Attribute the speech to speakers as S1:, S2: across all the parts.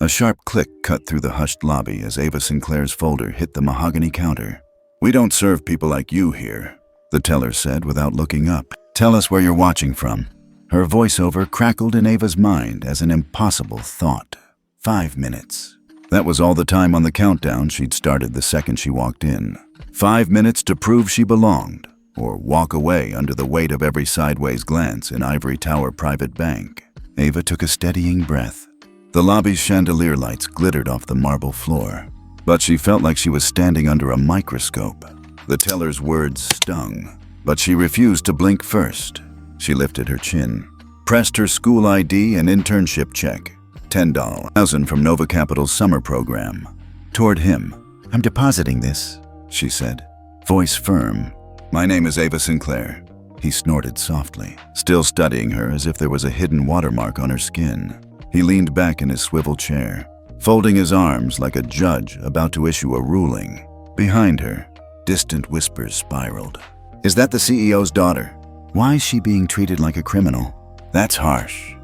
S1: A sharp click cut through the hushed lobby as Ava Sinclair's folder hit the mahogany counter. "We don't serve people like you here," the teller said without looking up. "Tell us where you're watching from." Her voiceover crackled in Ava's mind as an impossible thought. 5 minutes. That was all the time on the countdown she'd started the second she walked in. 5 minutes to prove she belonged, or walk away under the weight of every sideways glance in Ivory Tower Private Bank. Ava took a steadying breath. The lobby's chandelier lights glittered off the marble floor, but she felt like she was standing under a microscope. The teller's words stung, but she refused to blink first. She lifted her chin, pressed her school ID and internship check, $10,000 from Nova Capital's summer program, toward him. "I'm depositing this," she said, voice firm. "My name is Ava Sinclair," he snorted softly, still studying her as if there was a hidden watermark on her skin. He leaned back in his swivel chair, folding his arms like a judge about to issue a ruling. Behind her, distant whispers spiraled. "Is that the CEO's daughter? Why is she being treated like a criminal? That's harsh."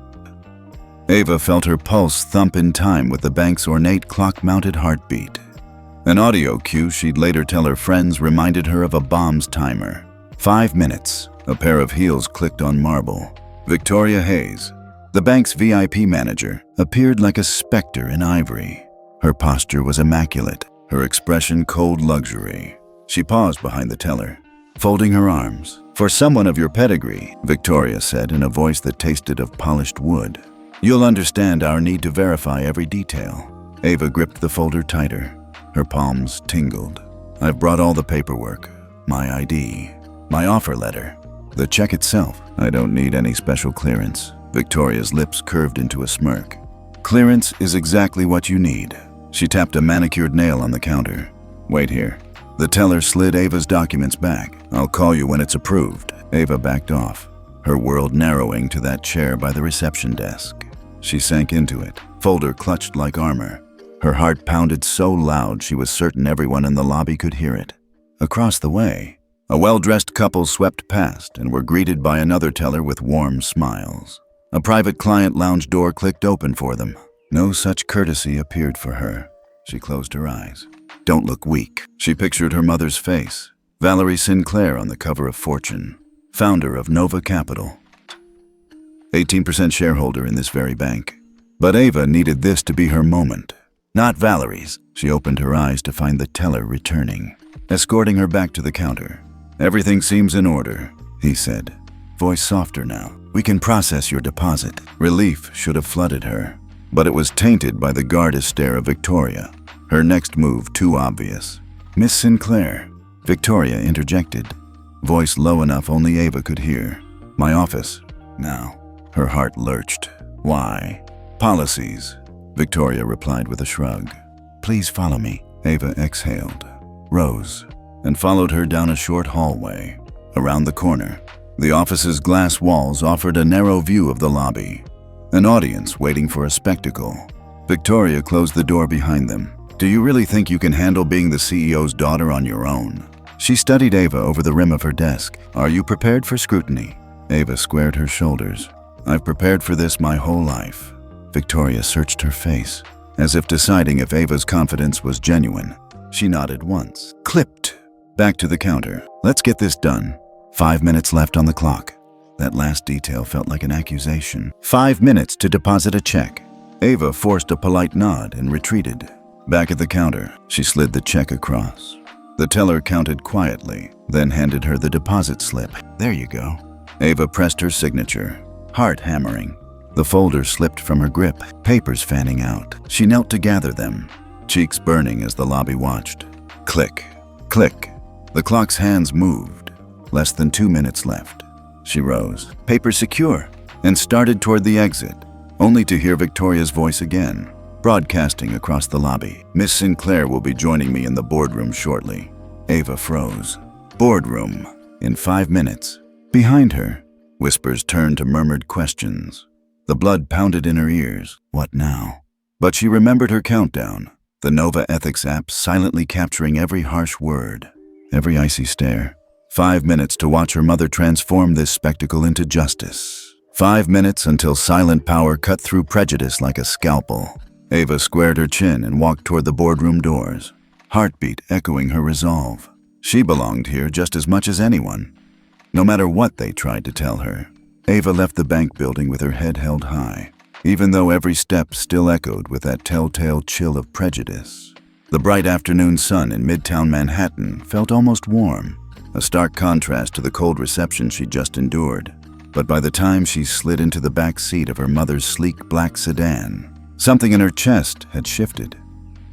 S1: Ava felt her pulse thump in time with the bank's ornate clock-mounted heartbeat. An audio cue she'd later tell her friends reminded her of a bomb's timer. 5 minutes. A pair of heels clicked on marble. Victoria Hayes, the bank's VIP manager, appeared like a specter in ivory. Her posture was immaculate, her expression cold luxury. She paused behind the teller, folding her arms. "For someone of your pedigree," Victoria said in a voice that tasted of polished wood, "you'll understand our need to verify every detail." Ava gripped the folder tighter. Her palms tingled. "I've brought all the paperwork, my ID, my offer letter, the check itself. I don't need any special clearance." Victoria's lips curved into a smirk. "Clearance is exactly what you need." She tapped a manicured nail on the counter. "Wait here." The teller slid Ava's documents back. "I'll call you when it's approved." Ava backed off, her world narrowing to that chair by the reception desk. She sank into it, folder clutched like armor. Her heart pounded so loud she was certain everyone in the lobby could hear it. Across the way, a well-dressed couple swept past and were greeted by another teller with warm smiles. A private client lounge door clicked open for them. No such courtesy appeared for her. She closed her eyes. "Don't look weak." She pictured her mother's face, Valerie Sinclair on the cover of Fortune, founder of Nova Capital, 18% shareholder in this very bank. But Ava needed this to be her moment, not Valerie's. She opened her eyes to find the teller returning, escorting her back to the counter. "Everything seems in order," he said, voice softer now. "We can process your deposit." Relief should have flooded her, but it was tainted by the guarded stare of Victoria. Her next move too obvious. "Miss Sinclair," Victoria interjected, voice low enough only Ava could hear. "My office, now." Her heart lurched. "Why?" "Policies," Victoria replied with a shrug. "Please follow me." Ava exhaled, rose, and followed her down a short hallway. Around the corner, the office's glass walls offered a narrow view of the lobby, an audience waiting for a spectacle. Victoria closed the door behind them. "Do you really think you can handle being the CEO's daughter on your own?" She studied Ava over the rim of her desk. "Are you prepared for scrutiny?" Ava squared her shoulders. "I've prepared for this my whole life." Victoria searched her face, as if deciding if Ava's confidence was genuine. She nodded once. Clipped. Back to the counter. "Let's get this done." 5 minutes left on the clock. That last detail felt like an accusation. 5 minutes to deposit a check. Ava forced a polite nod and retreated. Back at the counter, she slid the check across. The teller counted quietly, then handed her the deposit slip. "There you go." Ava pressed her signature, heart hammering. The folder slipped from her grip, papers fanning out. She knelt to gather them, cheeks burning as the lobby watched. Click, click. The clock's hands moved. Less than 2 minutes left. She rose, paper secure, and started toward the exit, only to hear Victoria's voice again, broadcasting across the lobby. "Miss Sinclair will be joining me in the boardroom shortly." Ava froze. Boardroom. In 5 minutes. Behind her, whispers turned to murmured questions. The blood pounded in her ears. What now? But she remembered her countdown, the Nova Ethics app silently capturing every harsh word, every icy stare. 5 minutes to watch her mother transform this spectacle into justice. 5 minutes until silent power cut through prejudice like a scalpel. Ava squared her chin and walked toward the boardroom doors, heartbeat echoing her resolve. She belonged here just as much as anyone, no matter what they tried to tell her. Ava left the bank building with her head held high, even though every step still echoed with that telltale chill of prejudice. The bright afternoon sun in Midtown Manhattan felt almost warm, a stark contrast to the cold reception she'd just endured. But by the time she slid into the back seat of her mother's sleek black sedan, something in her chest had shifted.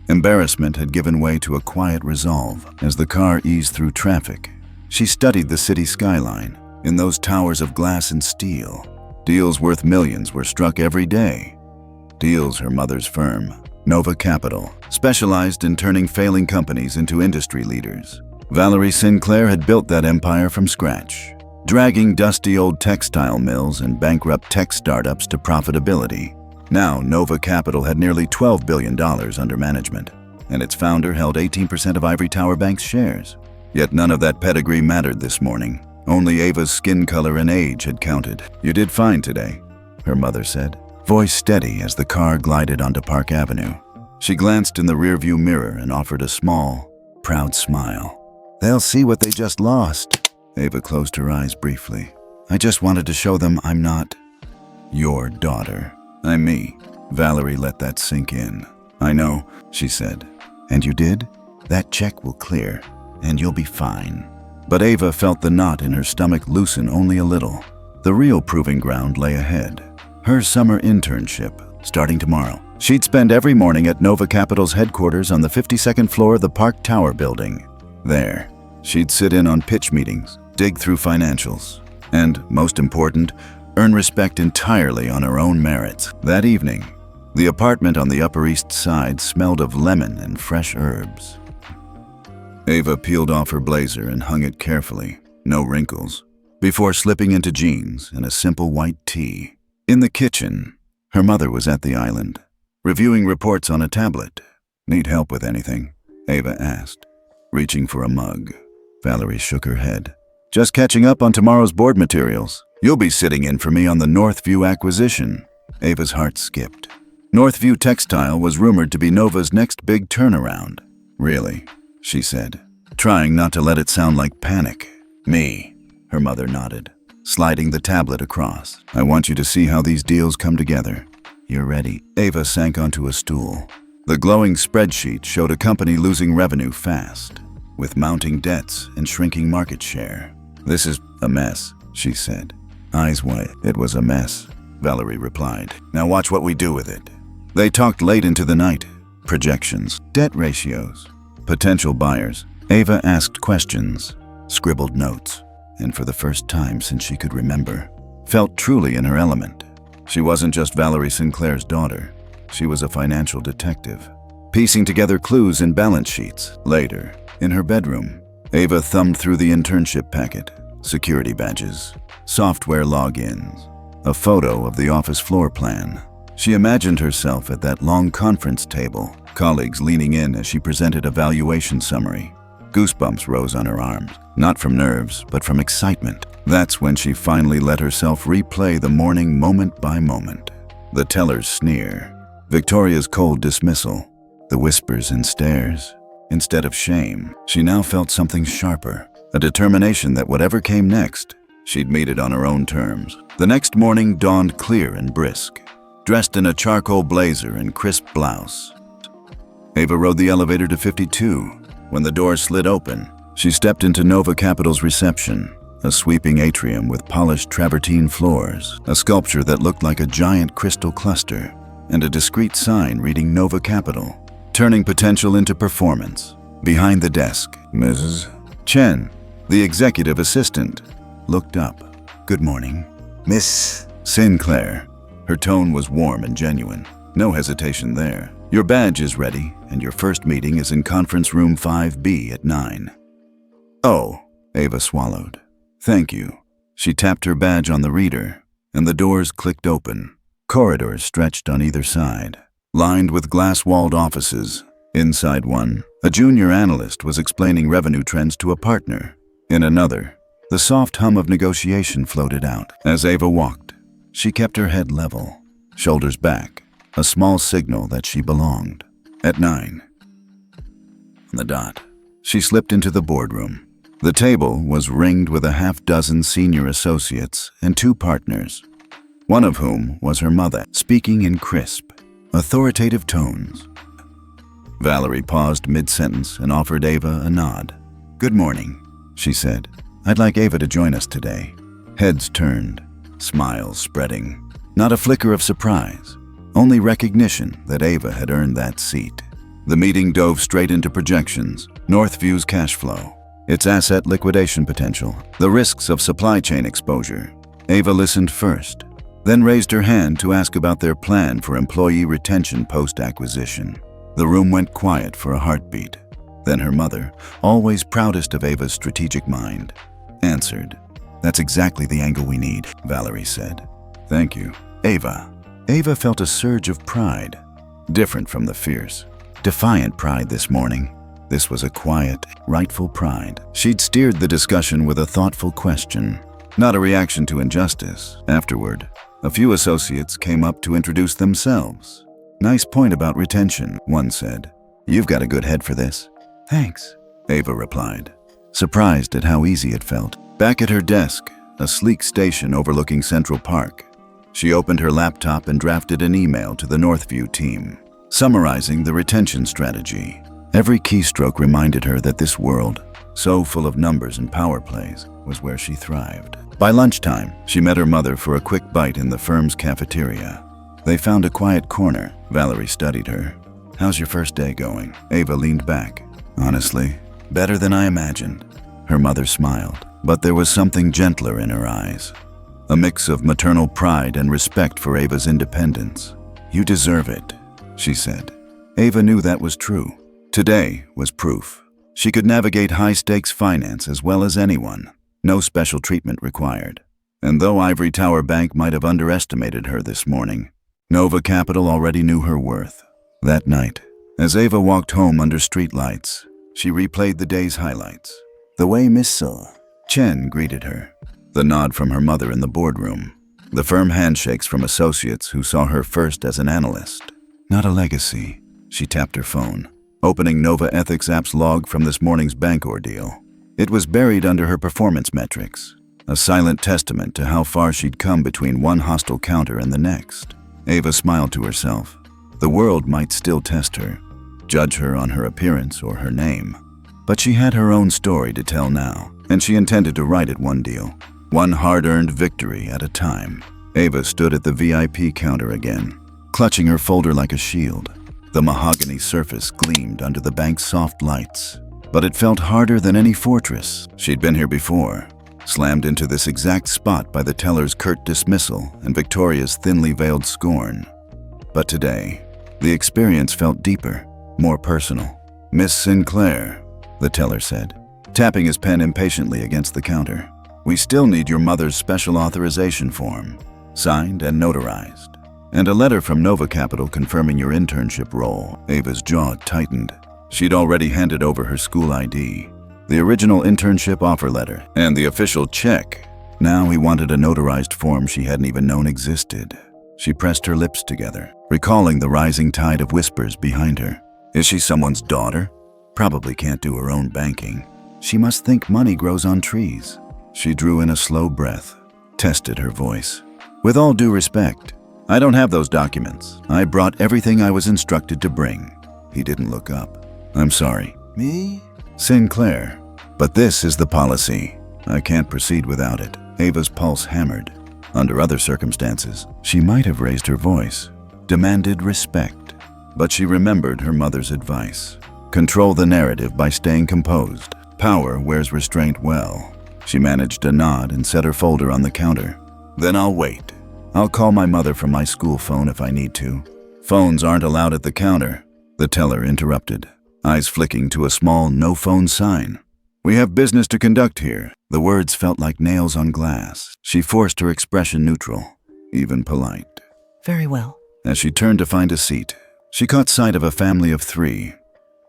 S1: Embarrassment had given way to a quiet resolve. As the car eased through traffic, she studied the city skyline. In those towers of glass and steel, deals worth millions were struck every day. Deals her mother's firm, Nova Capital, specialized in turning failing companies into industry leaders. Valerie Sinclair had built that empire from scratch, dragging dusty old textile mills and bankrupt tech startups to profitability. Now, Nova Capital had nearly $12 billion under management, and its founder held 18% of Ivory Tower Bank's shares. Yet none of that pedigree mattered this morning. Only Ava's skin color and age had counted. "You did fine today," her mother said, voice steady as the car glided onto Park Avenue. She glanced in the rearview mirror and offered a small, proud smile. "They'll see what they just lost." Ava closed her eyes briefly. "I just wanted to show them I'm not your daughter. I'm me." Valerie let that sink in. "I know," she said. "And you did? That check will clear, and you'll be fine." But Ava felt the knot in her stomach loosen only a little. The real proving ground lay ahead. Her summer internship, starting tomorrow. She'd spend every morning at Nova Capital's headquarters on the 52nd floor of the Park Tower building. There, she'd sit in on pitch meetings, dig through financials, and, most important, earn respect entirely on her own merits. That evening, the apartment on the Upper East Side smelled of lemon and fresh herbs. Ava peeled off her blazer and hung it carefully, no wrinkles, before slipping into jeans and a simple white tee. In the kitchen, her mother was at the island, reviewing reports on a tablet. "Need help with anything?" Ava asked, reaching for a mug. Valerie shook her head. "Just catching up on tomorrow's board materials. You'll be sitting in for me on the Northview acquisition." Ava's heart skipped. Northview Textile was rumored to be Nova's next big turnaround. "Really?" she said, trying not to let it sound like panic. "Me," her mother nodded, sliding the tablet across. "I want you to see how these deals come together. You're ready." Ava sank onto a stool. The glowing spreadsheet showed a company losing revenue fast, with mounting debts and shrinking market share. "This is a mess," she said, eyes wide. "It was a mess," Valerie replied. "Now watch what we do with it." They talked late into the night. Projections, debt ratios, potential buyers. Ava asked questions, scribbled notes, and for the first time since she could remember, felt truly in her element. She wasn't just Valerie Sinclair's daughter. She was a financial detective, piecing together clues in balance sheets. Later, in her bedroom, Ava thumbed through the internship packet, security badges, software logins, a photo of the office floor plan. She imagined herself at that long conference table, colleagues leaning in as she presented a valuation summary. Goosebumps rose on her arms, not from nerves, but from excitement. That's when she finally let herself replay the morning moment by moment. The teller's sneer, Victoria's cold dismissal, the whispers and stares. Instead of shame, she now felt something sharper, a determination that whatever came next, she'd meet it on her own terms. The next morning dawned clear and brisk, dressed in a charcoal blazer and crisp blouse. Ava rode the elevator to 52. When the door slid open, she stepped into Nova Capital's reception, a sweeping atrium with polished travertine floors, a sculpture that looked like a giant crystal cluster, and a discreet sign reading Nova Capital, turning potential into performance. Behind the desk, Mrs. Chen, the executive assistant, looked up. "Good morning, Miss Sinclair." Her tone was warm and genuine. No hesitation there. "Your badge is ready, and your first meeting is in conference room 5B at 9. "Oh," Ava swallowed. "Thank you." She tapped her badge on the reader, and the doors clicked open. Corridors stretched on either side, lined with glass-walled offices. Inside one, a junior analyst was explaining revenue trends to a partner. In another, the soft hum of negotiation floated out. As Ava walked, she kept her head level, shoulders back, a small signal that she belonged. At 9 on the dot, she slipped into the boardroom. The table was ringed with a half-dozen senior associates and 2 partners, one of whom was her mother, speaking in crisp, authoritative tones. Valerie paused mid-sentence and offered Ava a nod. "Good morning," she said. "I'd like Ava to join us today." Heads turned, smiles spreading. Not a flicker of surprise, only recognition that Ava had earned that seat. The meeting dove straight into projections, Northview's cash flow, its asset liquidation potential, the risks of supply chain exposure. Ava listened first, then raised her hand to ask about their plan for employee retention post-acquisition. The room went quiet for a heartbeat. Then her mother, always proudest of Ava's strategic mind, answered. "That's exactly the angle we need," Valerie said. "Thank you, Ava." Ava felt a surge of pride, different from the fierce, defiant pride this morning. This was a quiet, rightful pride. She'd steered the discussion with a thoughtful question, not a reaction to injustice. Afterward, a few associates came up to introduce themselves. "Nice point about retention," one said. "You've got a good head for this." "Thanks," Ava replied, surprised at how easy it felt. Back at her desk, a sleek station overlooking Central Park, she opened her laptop and drafted an email to the Northview team, summarizing the retention strategy. Every keystroke reminded her that this world, so full of numbers and power plays, was where she thrived. By lunchtime, she met her mother for a quick bite in the firm's cafeteria. They found a quiet corner. Valerie studied her. "How's your first day going?" Ava leaned back. "Honestly, better than I imagined." Her mother smiled, but there was something gentler in her eyes, a mix of maternal pride and respect for Ava's independence. "You deserve it," she said. Ava knew that was true. Today was proof. She could navigate high-stakes finance as well as anyone. No special treatment required. And though Ivory Tower Bank might have underestimated her this morning, Nova Capital already knew her worth. That night, as Ava walked home under streetlights, she replayed the day's highlights. The way Miss Chen greeted her, the nod from her mother in the boardroom, the firm handshakes from associates who saw her first as an analyst. Not a legacy. She tapped her phone, opening Nova Ethics app's log from this morning's bank ordeal. It was buried under her performance metrics, a silent testament to how far she'd come between one hostile counter and the next. Ava smiled to herself. The world might still test her, judge her on her appearance or her name. But she had her own story to tell now, and she intended to write it one deal, one hard-earned victory at a time. Ava stood at the VIP counter again, clutching her folder like a shield. The mahogany surface gleamed under the bank's soft lights, but it felt harder than any fortress. She'd been here before, slammed into this exact spot by the teller's curt dismissal and Victoria's thinly veiled scorn. But today, the experience felt deeper, more personal. "Miss Sinclair," the teller said, tapping his pen impatiently against the counter. "We still need your mother's special authorization form, signed and notarized, and a letter from Nova Capital confirming your internship role." Ava's jaw tightened. She'd already handed over her school ID, the original internship offer letter, and the official check. Now he wanted a notarized form she hadn't even known existed. She pressed her lips together, recalling the rising tide of whispers behind her. Is she someone's daughter? Probably can't do her own banking. She must think money grows on trees. She drew in a slow breath, tested her voice. "With all due respect, I don't have those documents. I brought everything I was instructed to bring." He didn't look up. "I'm sorry." "Me?" "Sinclair. But this is the policy. I can't proceed without it." Ava's pulse hammered. Under other circumstances, she might have raised her voice, demanded respect. But she remembered her mother's advice. Control the narrative by staying composed. Power wears restraint well. She managed a nod and set her folder on the counter. "Then I'll wait. I'll call my mother from my school phone if I need to." "Phones aren't allowed at the counter," the teller interrupted, eyes flicking to a small no-phone sign. "We have business to conduct here." The words felt like nails on glass. She forced her expression neutral, even polite.
S2: "Very well."
S1: As she turned to find a seat, she caught sight of a family of 3,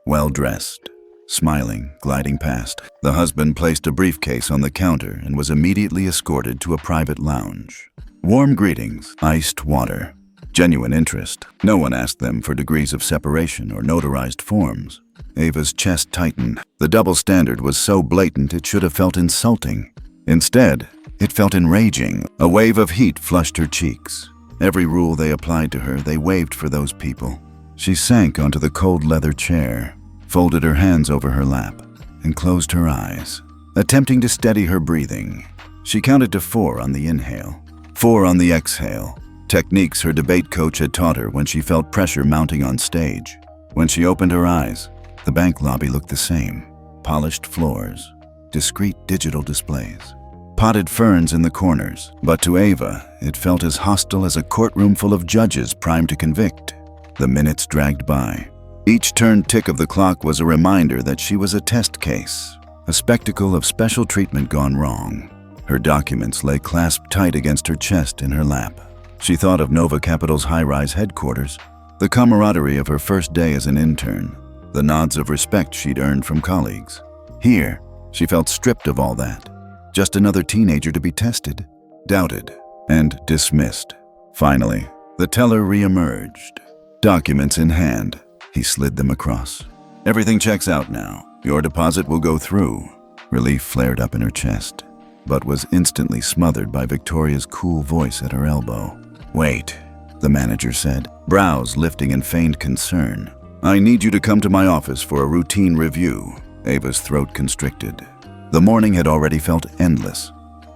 S1: well-dressed, smiling, gliding past. The husband placed a briefcase on the counter and was immediately escorted to a private lounge. Warm greetings, iced water, Genuine interest. No one asked them for degrees of separation or notarized forms. Ava's chest tightened. The double standard was so blatant it should have felt insulting. Instead, it felt enraging. A wave of heat flushed her cheeks. Every rule they applied to her, they waived for those people. She sank onto the cold leather chair, folded her hands over her lap, and closed her eyes, attempting to steady her breathing. She counted to 4 on the inhale, 4 on the exhale, techniques her debate coach had taught her when she felt pressure mounting on stage. When she opened her eyes, the bank lobby looked the same. Polished floors, discreet digital displays, potted ferns in the corners. But to Ava, it felt as hostile as a courtroom full of judges primed to convict. The minutes dragged by. Each turned tick of the clock was a reminder that she was a test case, a spectacle of special treatment gone wrong. Her documents lay clasped tight against her chest in her lap. She thought of Nova Capital's high-rise headquarters, the camaraderie of her first day as an intern, the nods of respect she'd earned from colleagues. Here, she felt stripped of all that. Just another teenager to be tested, doubted, and dismissed. Finally, the teller re-emerged. Documents in hand, he slid them across. Everything checks out now. Your deposit will go through. Relief flared up in her chest, but was instantly smothered by Victoria's cool voice at her elbow. Wait, the manager said, brows lifting in feigned concern. I need you to come to my office for a routine review. Ava's throat constricted. The morning had already felt endless.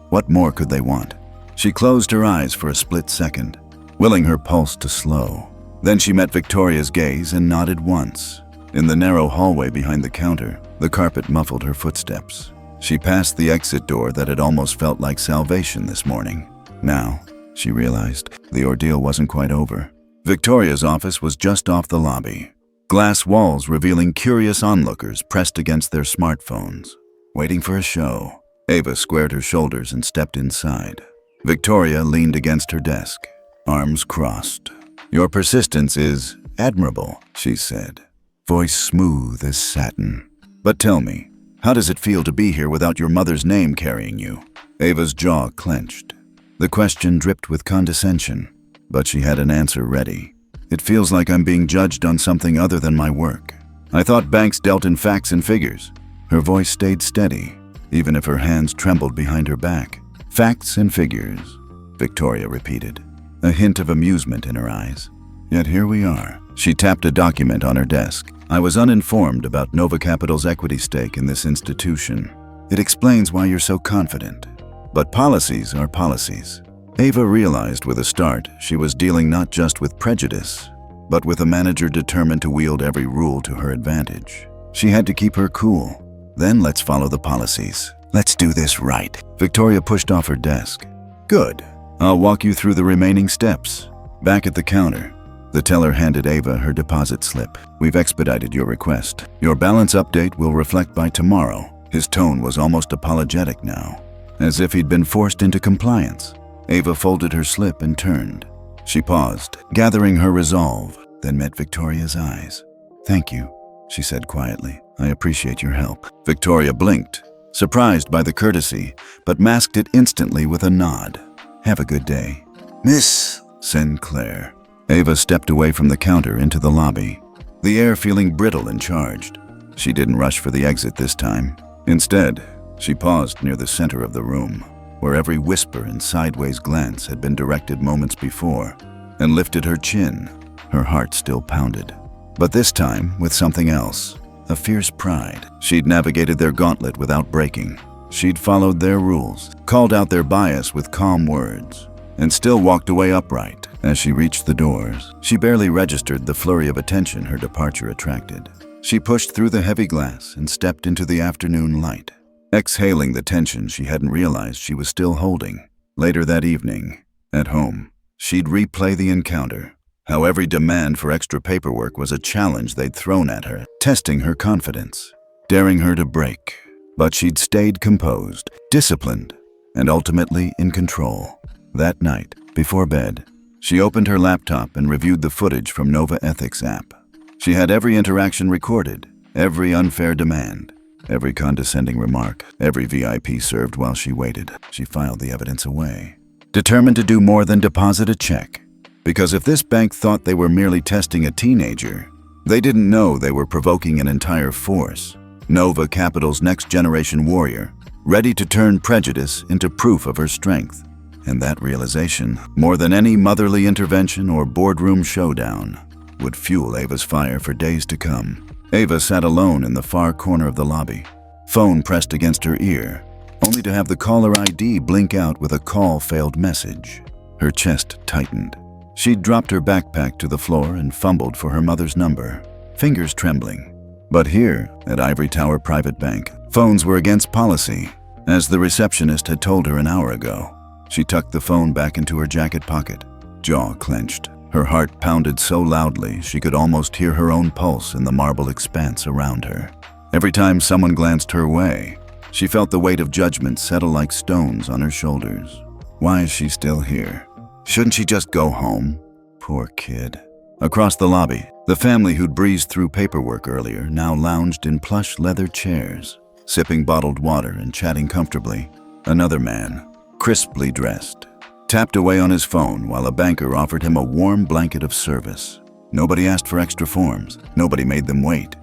S1: What more could they want? She closed her eyes for a split second, willing her pulse to slow. Then she met Victoria's gaze and nodded once. In the narrow hallway behind the counter, the carpet muffled her footsteps. She passed the exit door that had almost felt like salvation this morning. Now, she realized, the ordeal wasn't quite over. Victoria's office was just off the lobby. Glass walls revealing curious onlookers pressed against their smartphones, waiting for a show. Ava squared her shoulders and stepped inside. Victoria leaned against her desk, arms crossed. Your persistence is admirable, she said, voice smooth as satin. But tell me, how does it feel to be here without your mother's name carrying you? Ava's jaw clenched. The question dripped with condescension, but she had an answer ready. It feels like I'm being judged on something other than my work. I thought banks dealt in facts and figures. Her voice stayed steady, even if her hands trembled behind her back. Facts and figures, Victoria repeated, a hint of amusement in her eyes. Yet here we are. She tapped a document on her desk. I was uninformed about Nova Capital's equity stake in this institution. It explains why you're so confident. But policies are policies. Ava realized with a start she was dealing not just with prejudice, but with a manager determined to wield every rule to her advantage. She had to keep her cool. Then let's follow the policies. Let's do this right. Victoria pushed off her desk. Good. I'll walk you through the remaining steps. Back at the counter, the teller handed Ava her deposit slip. We've expedited your request. Your balance update will reflect by tomorrow. His tone was almost apologetic now, as if he'd been forced into compliance. Ava folded her slip and turned. She paused, gathering her resolve, then met Victoria's eyes. Thank you, she said quietly. I appreciate your help. Victoria blinked, surprised by the courtesy, but masked it instantly with a nod. Have a good day. Miss Sinclair. Ava stepped away from the counter into the lobby, the air feeling brittle and charged. She didn't rush for the exit this time. Instead, she paused near the center of the room, where every whisper and sideways glance had been directed moments before, and lifted her chin. Her heart still pounded, but this time with something else, a fierce pride. She'd navigated their gauntlet without breaking. She'd followed their rules, called out their bias with calm words, and still walked away upright. As she reached the doors, she barely registered the flurry of attention her departure attracted. She pushed through the heavy glass and stepped into the afternoon light, exhaling the tension she hadn't realized she was still holding. Later that evening, at home, she'd replay the encounter, how every demand for extra paperwork was a challenge they'd thrown at her, testing her confidence, daring her to break. But she'd stayed composed, disciplined, and ultimately in control. That night, before bed, she opened her laptop and reviewed the footage from Nova Ethics app. She had every interaction recorded, every unfair demand, every condescending remark, every VIP served while she waited. She filed the evidence away, determined to do more than deposit a check. Because if this bank thought they were merely testing a teenager, they didn't know they were provoking an entire force. Nova Capital's next-generation warrior, ready to turn prejudice into proof of her strength. And that realization, more than any motherly intervention or boardroom showdown, would fuel Ava's fire for days to come. Ava sat alone in the far corner of the lobby, phone pressed against her ear, only to have the caller ID blink out with a call-failed message. Her chest tightened. She'd dropped her backpack to the floor and fumbled for her mother's number, fingers trembling. But here, at Ivory Tower Private Bank, phones were against policy, as the receptionist had told her an hour ago. She tucked the phone back into her jacket pocket, jaw clenched. Her heart pounded so loudly she could almost hear her own pulse in the marble expanse around her. Every time someone glanced her way, she felt the weight of judgment settle like stones on her shoulders. Why is she still here? Shouldn't she just go home? Poor kid. Across the lobby, the family who'd breezed through paperwork earlier now lounged in plush leather chairs, sipping bottled water and chatting comfortably. Another man, crisply dressed, tapped away on his phone while a banker offered him a warm blanket of service. Nobody asked for extra forms. Nobody made them wait.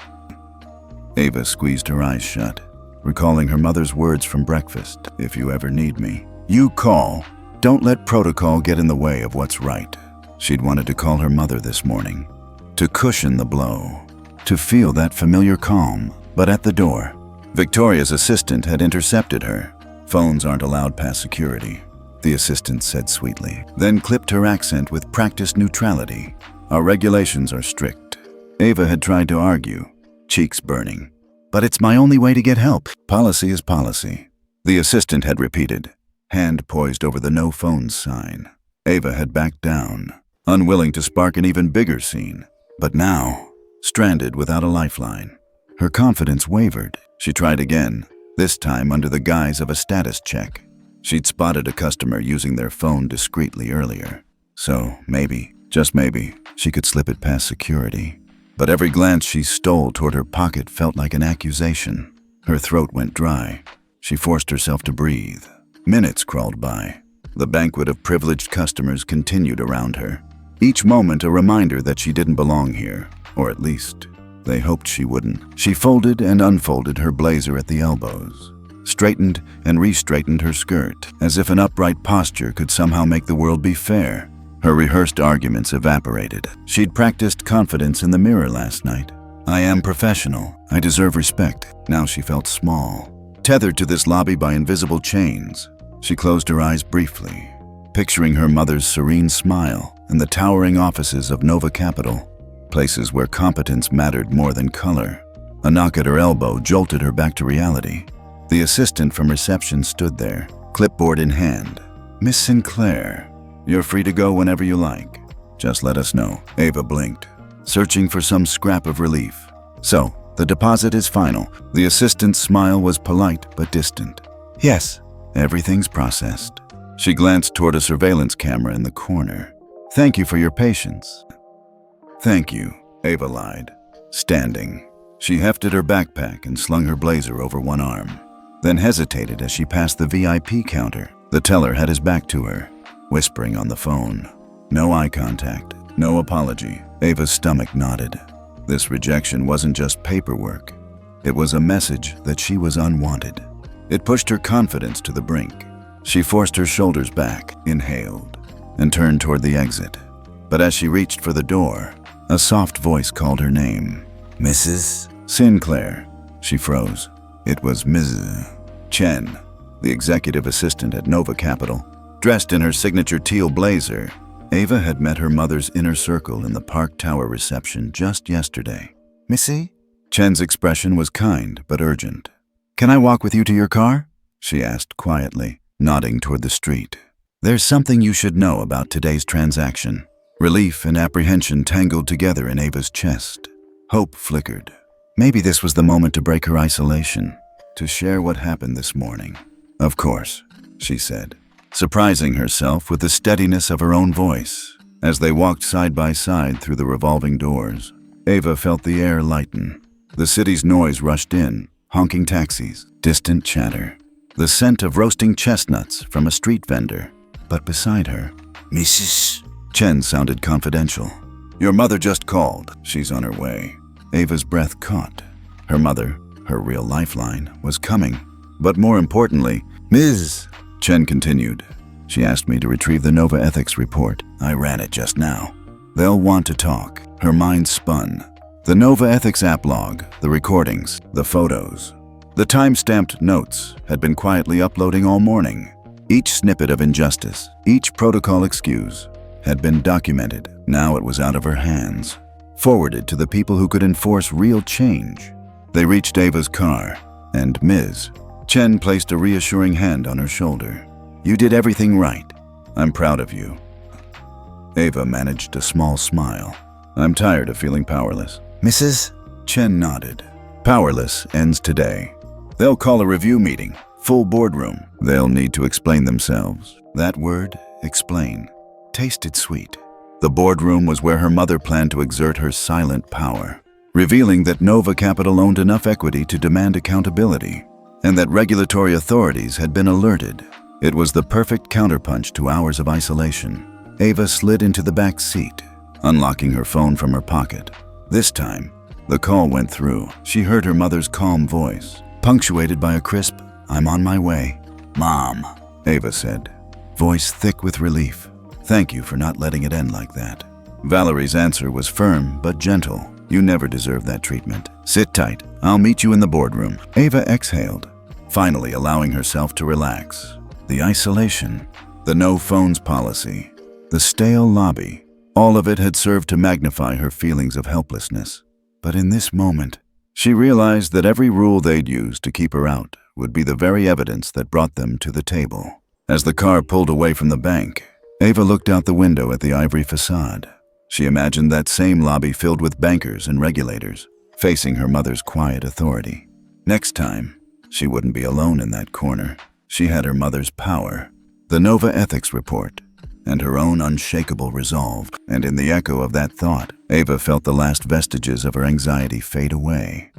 S1: Ava squeezed her eyes shut, recalling her mother's words from breakfast. If you ever need me, you call. Don't let protocol get in the way of what's right. She'd wanted to call her mother this morning, to cushion the blow, to feel that familiar calm. But at the door, Victoria's assistant had intercepted her. Phones aren't allowed past security, the assistant said sweetly, then clipped her accent with practiced neutrality. Our regulations are strict. Ava had tried to argue, cheeks burning. But it's my only way to get help. Policy is policy, the assistant had repeated, hand poised over the no phones sign. Ava had backed down, unwilling to spark an even bigger scene. But now, stranded without a lifeline, her confidence wavered. She tried again, this time under the guise of a status check. She'd spotted a customer using their phone discreetly earlier. So maybe, just maybe, she could slip it past security. But every glance she stole toward her pocket felt like an accusation. Her throat went dry. She forced herself to breathe. Minutes crawled by. The banquet of privileged customers continued around her. Each moment a reminder that she didn't belong here, or at least, they hoped she wouldn't. She folded and unfolded her blazer at the elbows, straightened and re-straightened her skirt, as if an upright posture could somehow make the world be fair. Her rehearsed arguments evaporated. She'd practiced confidence in the mirror last night. I am professional. I deserve respect. Now she felt small, tethered to this lobby by invisible chains. She closed her eyes briefly, picturing her mother's serene smile and the towering offices of Nova Capital, places where competence mattered more than color. A knock at her elbow jolted her back to reality. The assistant from reception stood there, clipboard in hand. Miss Sinclair, you're free to go whenever you like. Just let us know. Ava blinked, searching for some scrap of relief. So, the deposit is final. The assistant's smile was polite but distant. Yes, everything's processed. She glanced toward a surveillance camera in the corner. Thank you for your patience. Thank you, Ava lied, standing. She hefted her backpack and slung her blazer over one arm, then hesitated as she passed the VIP counter. The teller had his back to her, whispering on the phone. No eye contact, no apology. Ava's stomach knotted. This rejection wasn't just paperwork. It was a message that she was unwanted. It pushed her confidence to the brink. She forced her shoulders back, inhaled, and turned toward the exit. But as she reached for the door, a soft voice called her name. Mrs. Sinclair. She froze. It was Ms. Chen, the executive assistant at Nova Capital. Dressed in her signature teal blazer, Ava had met her mother's inner circle in the Park Tower reception just yesterday. Missy? Chen's expression was kind but urgent. Can I walk with you to your car? She asked quietly, nodding toward the street. There's something you should know about today's transaction. Relief and apprehension tangled together in Ava's chest. Hope flickered. Maybe this was the moment to break her isolation, to share what happened this morning. Of course, she said, surprising herself with the steadiness of her own voice. As they walked side by side through the revolving doors, Ava felt the air lighten. The city's noise rushed in, honking taxis, distant chatter, the scent of roasting chestnuts from a street vendor. But beside her, Mrs. Chen sounded confidential. Your mother just called. She's on her way. Ava's breath caught. Her mother, her real lifeline, was coming. But more importantly, Ms. Chen continued. She asked me to retrieve the Nova Ethics report. I ran it just now. They'll want to talk. Her mind spun. The Nova Ethics app log, the recordings, the photos. The time-stamped notes had been quietly uploading all morning. Each snippet of injustice, each protocol excuse, had been documented. Now it was out of her hands, forwarded to the people who could enforce real change. They reached Ava's car, and Ms. Chen placed a reassuring hand on her shoulder. You did everything right. I'm proud of you. Ava managed a small smile. I'm tired of feeling powerless.
S2: Mrs.
S1: Chen nodded. Powerless ends today. They'll call a review meeting, full boardroom. They'll need to explain themselves. That word, explain, tasted sweet. The boardroom was where her mother planned to exert her silent power, revealing that Nova Capital owned enough equity to demand accountability, and that regulatory authorities had been alerted. It was the perfect counterpunch to hours of isolation. Ava slid into the back seat, unlocking her phone from her pocket. This time, the call went through. She heard her mother's calm voice, punctuated by a crisp, I'm on my way. Mom, Ava said, voice thick with relief. Thank you for not letting it end like that. Valerie's answer was firm but gentle. You never deserved that treatment. Sit tight. I'll meet you in the boardroom. Ava exhaled, finally allowing herself to relax. The isolation, the no phones policy, the stale lobby, all of it had served to magnify her feelings of helplessness. But in this moment, she realized that every rule they'd used to keep her out would be the very evidence that brought them to the table. As the car pulled away from the bank, Ava looked out the window at the ivory facade. She imagined that same lobby filled with bankers and regulators, facing her mother's quiet authority. Next time, she wouldn't be alone in that corner. She had her mother's power, the Nova Ethics report, and her own unshakable resolve. And in the echo of that thought, Ava felt the last vestiges of her anxiety fade away,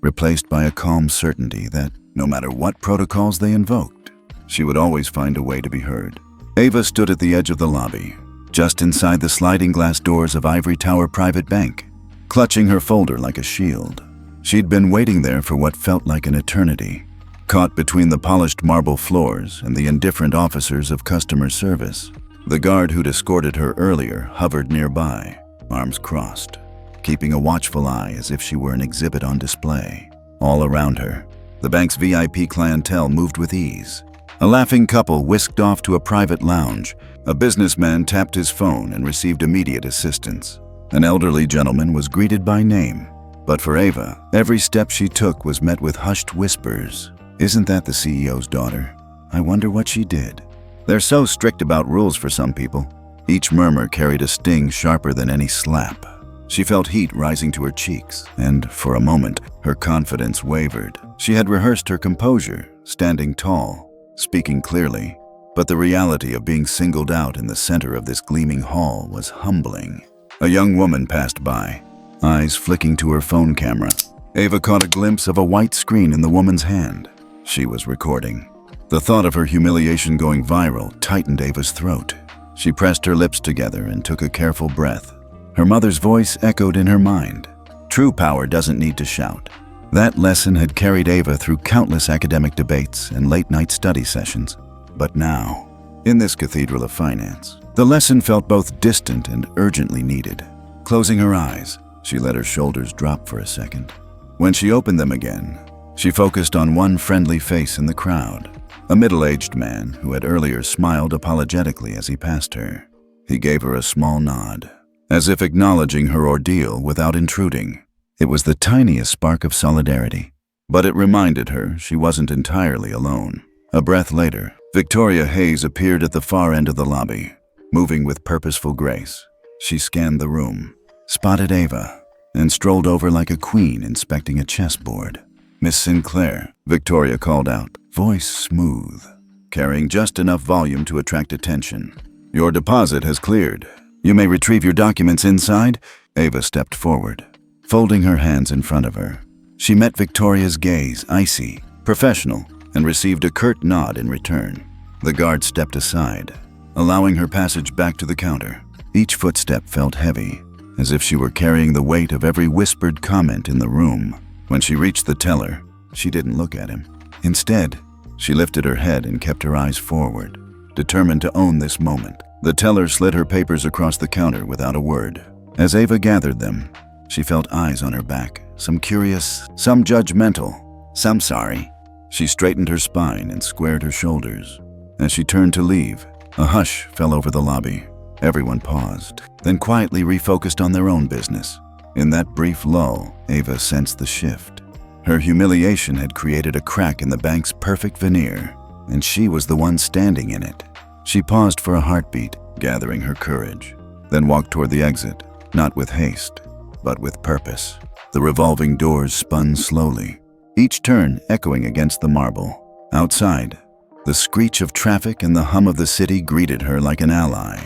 S1: replaced by a calm certainty that, no matter what protocols they invoked, she would always find a way to be heard. Ava stood at the edge of the lobby, just inside the sliding glass doors of Ivory Tower Private Bank, clutching her folder like a shield. She'd been waiting there for what felt like an eternity, caught between the polished marble floors and the indifferent officers of customer service. The guard who'd escorted her earlier hovered nearby, arms crossed, keeping a watchful eye as if she were an exhibit on display. All around her, the bank's VIP clientele moved with ease. A laughing couple whisked off to a private lounge. A businessman tapped his phone and received immediate assistance. An elderly gentleman was greeted by name. But for Ava, every step she took was met with hushed whispers. Isn't that the CEO's daughter? I wonder what she did. They're so strict about rules for some people. Each murmur carried a sting sharper than any slap. She felt heat rising to her cheeks, and for a moment, her confidence wavered. She had rehearsed her composure, standing tall, speaking clearly, but the reality of being singled out in the center of this gleaming hall was humbling. A young woman passed by, eyes flicking to her phone camera. Ava caught a glimpse of a white screen in the woman's hand. She was recording. The thought of her humiliation going viral tightened Ava's throat. She pressed her lips together and took a careful breath. Her mother's voice echoed in her mind. True power doesn't need to shout. That lesson had carried Ava through countless academic debates and late-night study sessions. But now, in this cathedral of finance, the lesson felt both distant and urgently needed. Closing her eyes, she let her shoulders drop for a second. When she opened them again, she focused on one friendly face in the crowd, a middle-aged man who had earlier smiled apologetically as he passed her. He gave her a small nod, as if acknowledging her ordeal without intruding. It was the tiniest spark of solidarity, but it reminded her she wasn't entirely alone. A breath later, Victoria Hayes appeared at the far end of the lobby, moving with purposeful grace. She scanned the room, spotted Ava, and strolled over like a queen inspecting a chessboard. Miss Sinclair, Victoria called out, voice smooth, carrying just enough volume to attract attention. Your deposit has cleared. You may retrieve your documents inside. Ava stepped forward, folding her hands in front of her. She met Victoria's gaze, icy, professional, and received a curt nod in return. The guard stepped aside, allowing her passage back to the counter. Each footstep felt heavy, as if she were carrying the weight of every whispered comment in the room. When she reached the teller, she didn't look at him. Instead, she lifted her head and kept her eyes forward, determined to own this moment. The teller slid her papers across the counter without a word. As Ava gathered them, she felt eyes on her back, some curious, some judgmental, some sorry. She straightened her spine and squared her shoulders. As she turned to leave, a hush fell over the lobby. Everyone paused, then quietly refocused on their own business. In that brief lull, Ava sensed the shift. Her humiliation had created a crack in the bank's perfect veneer, and she was the one standing in it. She paused for a heartbeat, gathering her courage, then walked toward the exit, not with haste, but with purpose. The revolving doors spun slowly, each turn echoing against the marble. Outside, the screech of traffic and the hum of the city greeted her like an ally.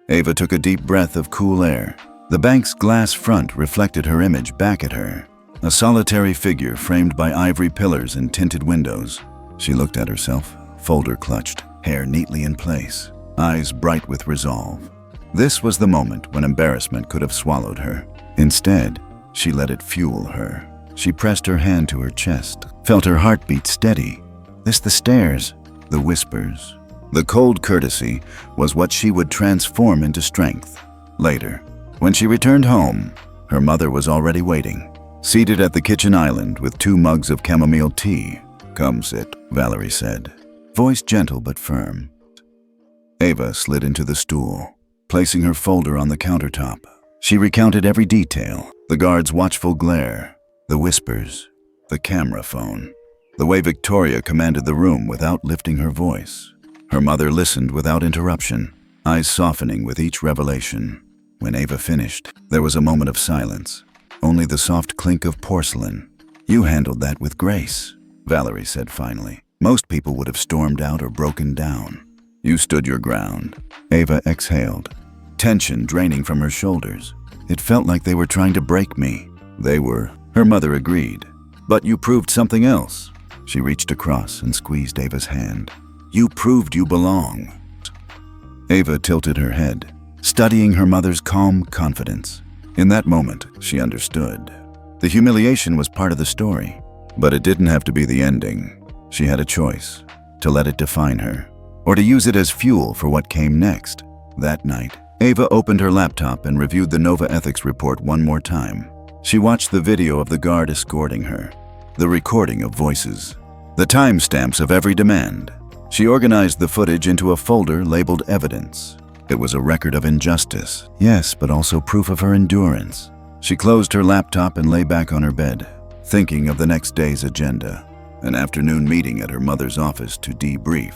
S1: Ava took a deep breath of cool air. The bank's glass front reflected her image back at her, a solitary figure framed by ivory pillars and tinted windows. She looked at herself, folder clutched, hair neatly in place, eyes bright with resolve. This was the moment when embarrassment could have swallowed her. Instead, she let it fuel her. She pressed her hand to her chest, felt her heartbeat steady. The stares, the whispers. The cold courtesy was what she would transform into strength. Later, when she returned home, her mother was already waiting, seated at the kitchen island with 2 mugs of chamomile tea. "Come sit," Valerie said, voice gentle but firm. Ava slid into the stool, placing her folder on the countertop. She recounted every detail, the guard's watchful glare, the whispers, the camera phone, the way Victoria commanded the room without lifting her voice. Her mother listened without interruption, eyes softening with each revelation. When Ava finished, there was a moment of silence, only the soft clink of porcelain. "You handled that with grace," Valerie said finally. "Most people would have stormed out or broken down. You stood your ground." Ava exhaled, tension draining from her shoulders. "It felt like they were trying to break me." "They were," her mother agreed. "But you proved something else." She reached across and squeezed Ava's hand. "You proved you belong." Ava tilted her head, studying her mother's calm confidence. In that moment, she understood. The humiliation was part of the story, but it didn't have to be the ending. She had a choice, to let it define her, or to use it as fuel for what came next. That night, Ava opened her laptop and reviewed the Nova Ethics report one more time. She watched the video of the guard escorting her, the recording of voices, the timestamps of every demand. She organized the footage into a folder labeled Evidence. It was a record of injustice, yes, but also proof of her endurance. She closed her laptop and lay back on her bed, thinking of the next day's agenda. An afternoon meeting at her mother's office to debrief,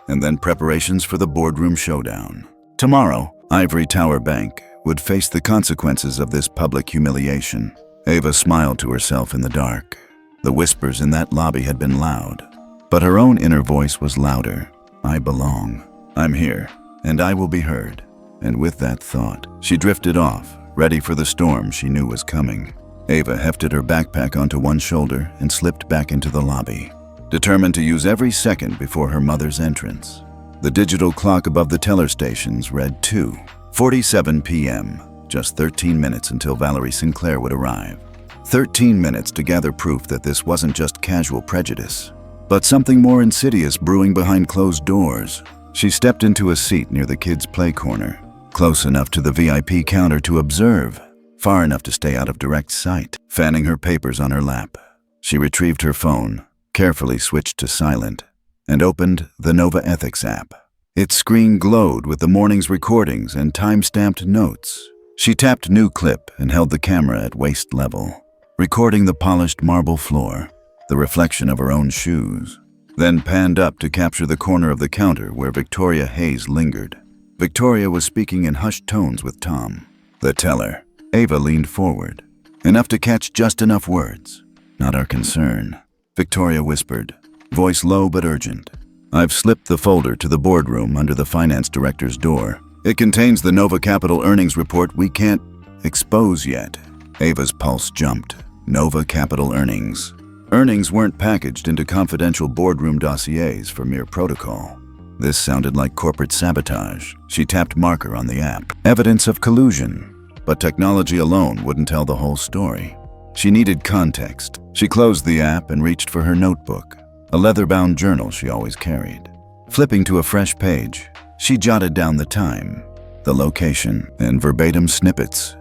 S1: and then preparations for the Boardroom Showdown. Tomorrow, Ivory Tower Bank would face the consequences of this public humiliation. Ava smiled to herself in the dark. The whispers in that lobby had been loud, but her own inner voice was louder. "I belong. I'm here, and I will be heard." And with that thought, she drifted off, ready for the storm she knew was coming. Ava hefted her backpack onto one shoulder and slipped back into the lobby, determined to use every second before her mother's entrance. The digital clock above the teller stations read 2:47 p.m., just 13 minutes until Valerie Sinclair would arrive. 13 minutes to gather proof that this wasn't just casual prejudice, but something more insidious brewing behind closed doors. She stepped into a seat near the kids' play corner, close enough to the VIP counter to observe, far enough to stay out of direct sight. Fanning her papers on her lap, she retrieved her phone, carefully switched to silent, and opened the Nova Ethics app. Its screen glowed with the morning's recordings and time-stamped notes. She tapped New Clip and held the camera at waist level, recording the polished marble floor, the reflection of her own shoes, then panned up to capture the corner of the counter where Victoria Hayes lingered. Victoria was speaking in hushed tones with Tom, the teller. Ava leaned forward, enough to catch just enough words. "Not our concern," Victoria whispered, voice low but urgent. "I've slipped the folder to the boardroom under the finance director's door. It contains the Nova Capital earnings report we can't expose yet." Ava's pulse jumped. Nova Capital earnings. Earnings weren't packaged into confidential boardroom dossiers for mere protocol. This sounded like corporate sabotage. She tapped marker on the app. Evidence of collusion. But technology alone wouldn't tell the whole story. She needed context. She closed the app and reached for her notebook, a leather-bound journal she always carried. Flipping to a fresh page, she jotted down the time, the location, and verbatim snippets.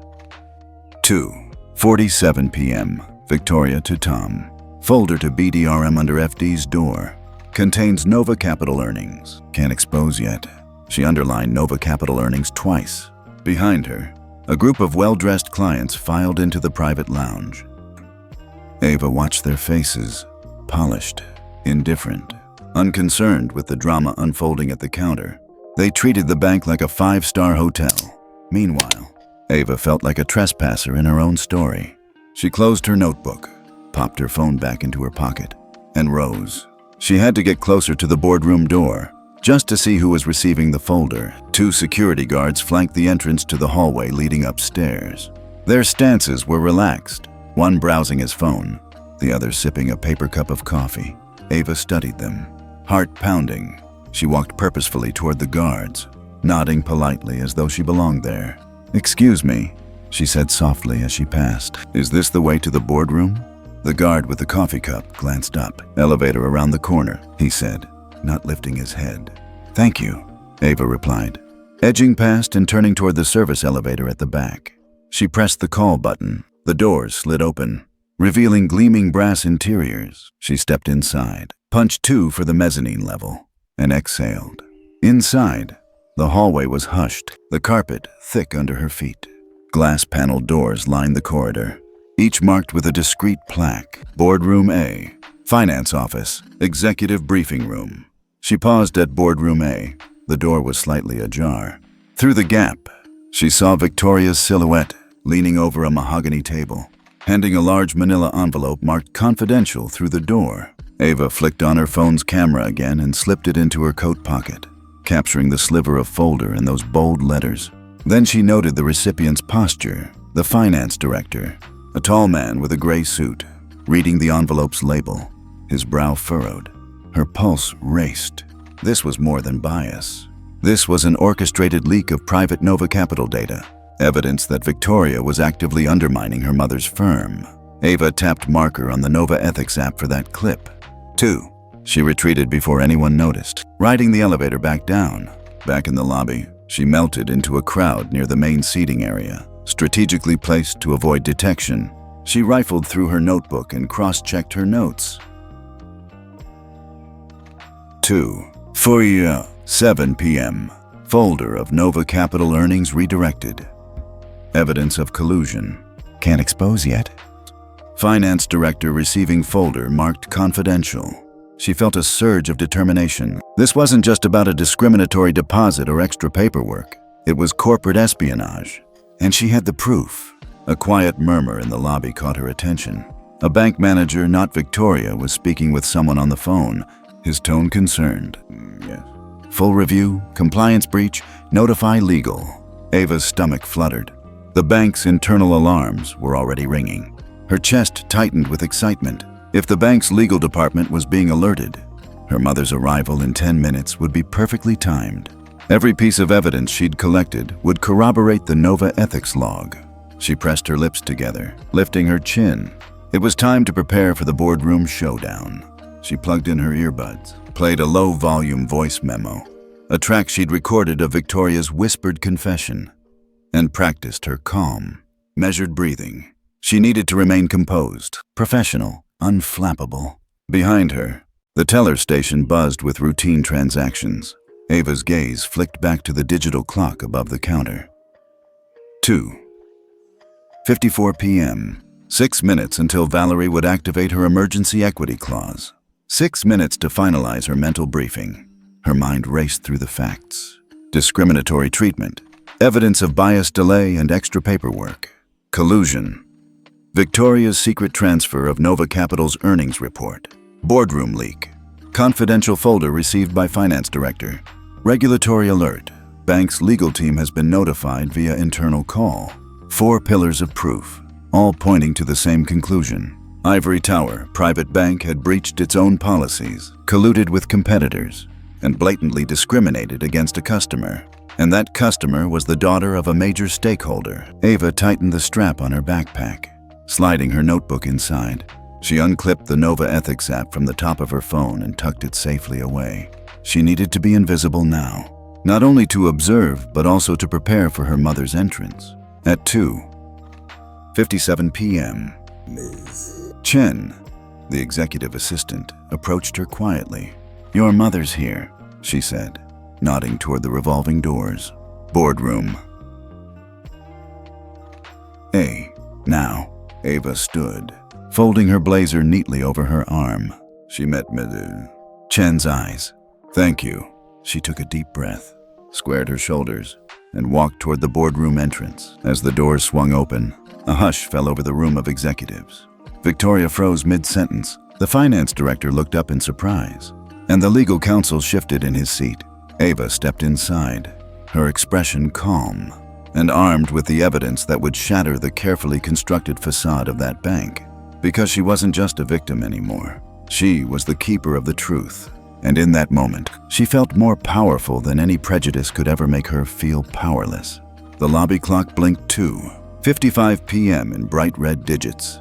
S1: 2:47 p.m. Victoria to Tom. Folder to BDRM under FD's door. Contains Nova Capital earnings. Can't expose yet. She underlined Nova Capital earnings twice. Behind her, a group of well-dressed clients filed into the private lounge. Ava watched their faces, polished, indifferent, unconcerned with the drama unfolding at the counter. They treated the bank like a five-star hotel. Meanwhile, Ava felt like a trespasser in her own story. She closed her notebook, popped her phone back into her pocket, and rose. She had to get closer to the boardroom door, just to see who was receiving the folder. 2 security guards flanked the entrance to the hallway leading upstairs. Their stances were relaxed, one browsing his phone, the other sipping a paper cup of coffee. Ava studied them, heart pounding. She walked purposefully toward the guards, nodding politely as though she belonged there. "Excuse me," she said softly as she passed. "Is this the way to the boardroom?" The guard with the coffee cup glanced up. "Elevator around the corner," he said, not lifting his head. "Thank you," Ava replied, edging past and turning toward the service elevator at the back. She pressed the call button. The doors slid open, revealing gleaming brass interiors. She stepped inside, punched 2 for the mezzanine level, and exhaled. Inside, the hallway was hushed, the carpet thick under her feet. Glass-paneled doors lined the corridor, each marked with a discreet plaque. Boardroom A, Finance Office, Executive Briefing Room. She paused at Boardroom A. The door was slightly ajar. Through the gap, she saw Victoria's silhouette leaning over a mahogany table, handing a large manila envelope marked confidential through the door. Ava flicked on her phone's camera again and slipped it into her coat pocket, capturing the sliver of folder and those bold letters. Then she noted the recipient's posture, the finance director, a tall man with a gray suit, reading the envelope's label, his brow furrowed. Her pulse raced. This was more than bias. This was an orchestrated leak of private Nova Capital data, evidence that Victoria was actively undermining her mother's firm. Ava tapped marker on the Nova Ethics app for that clip. 2. She retreated before anyone noticed, riding the elevator back down. Back in the lobby, she melted into a crowd near the main seating area, strategically placed to avoid detection. She rifled through her notebook and cross-checked her notes. 2:47 p.m. Folder of Nova Capital earnings redirected. Evidence of collusion. Can't expose yet. Finance director receiving folder marked confidential. She felt a surge of determination. This wasn't just about a discriminatory deposit or extra paperwork. It was corporate espionage. And she had the proof. A quiet murmur in the lobby caught her attention. A bank manager, not Victoria, was speaking with someone on the phone, his tone concerned. "Yes. Full review, compliance breach, notify legal." Ava's stomach fluttered. The bank's internal alarms were already ringing. Her chest tightened with excitement. If the bank's legal department was being alerted, her mother's arrival in 10 minutes would be perfectly timed. Every piece of evidence she'd collected would corroborate the Nova Ethics log. She pressed her lips together, lifting her chin. It was time to prepare for the boardroom showdown. She plugged in her earbuds, played a low-volume voice memo, a track she'd recorded of Victoria's whispered confession, and practiced her calm, measured breathing. She needed to remain composed, professional, unflappable. Behind her, the teller station buzzed with routine transactions. Ava's gaze flicked back to the digital clock above the counter. 2:54 p.m. 6 minutes until Valerie would activate her emergency equity clause. 6 minutes to finalize her mental briefing. Her mind raced through the facts. Discriminatory treatment, evidence of bias delay and extra paperwork, collusion, Victoria's secret transfer of Nova Capital's earnings report, boardroom leak, confidential folder received by finance director, regulatory alert, bank's legal team has been notified via internal call. 4 pillars of proof, all pointing to the same conclusion. Ivory Tower private bank had breached its own policies, colluded with competitors, and blatantly discriminated against a customer. And that customer was the daughter of a major stakeholder. Ava tightened the strap on her backpack, sliding her notebook inside. She unclipped the Nova Ethics app from the top of her phone and tucked it safely away. She needed to be invisible now, not only to observe, but also to prepare for her mother's entrance. At 2:57 p.m., Chen, the executive assistant, approached her quietly. "Your mother's here," she said, nodding toward the revolving doors. "Boardroom." Now, Ava stood, folding her blazer neatly over her arm. She met Chen's eyes. "Thank you." She took a deep breath, squared her shoulders, and walked toward the boardroom entrance. As the doors swung open, a hush fell over the room of executives. Victoria froze mid-sentence. The finance director looked up in surprise, and the legal counsel shifted in his seat. Ava stepped inside, her expression calm, and armed with the evidence that would shatter the carefully constructed facade of that bank. Because she wasn't just a victim anymore. She was the keeper of the truth. And in that moment, she felt more powerful than any prejudice could ever make her feel powerless. The lobby clock blinked 2:55 p.m. in bright red digits.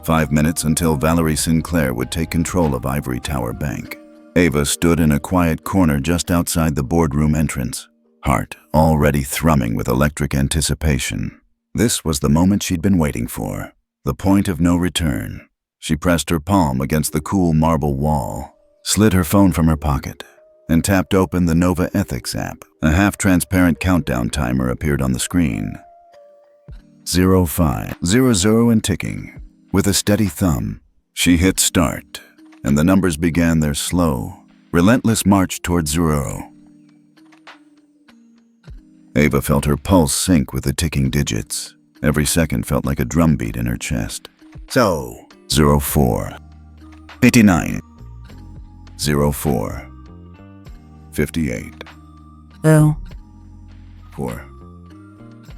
S1: 5 minutes until Valerie Sinclair would take control of Ivory Tower Bank. Ava stood in a quiet corner just outside the boardroom entrance, heart already thrumming with electric anticipation. This was the moment she'd been waiting for, the point of no return. She pressed her palm against the cool marble wall, slid her phone from her pocket, and tapped open the Nova Ethics app. A half-transparent countdown timer appeared on the screen. 0500 and ticking. With a steady thumb, she hit start, and the numbers began their slow, relentless march toward 0. Ava felt her pulse sync with the ticking digits. Every second felt like a drumbeat in her chest. 04, 59, 04, 58, 4,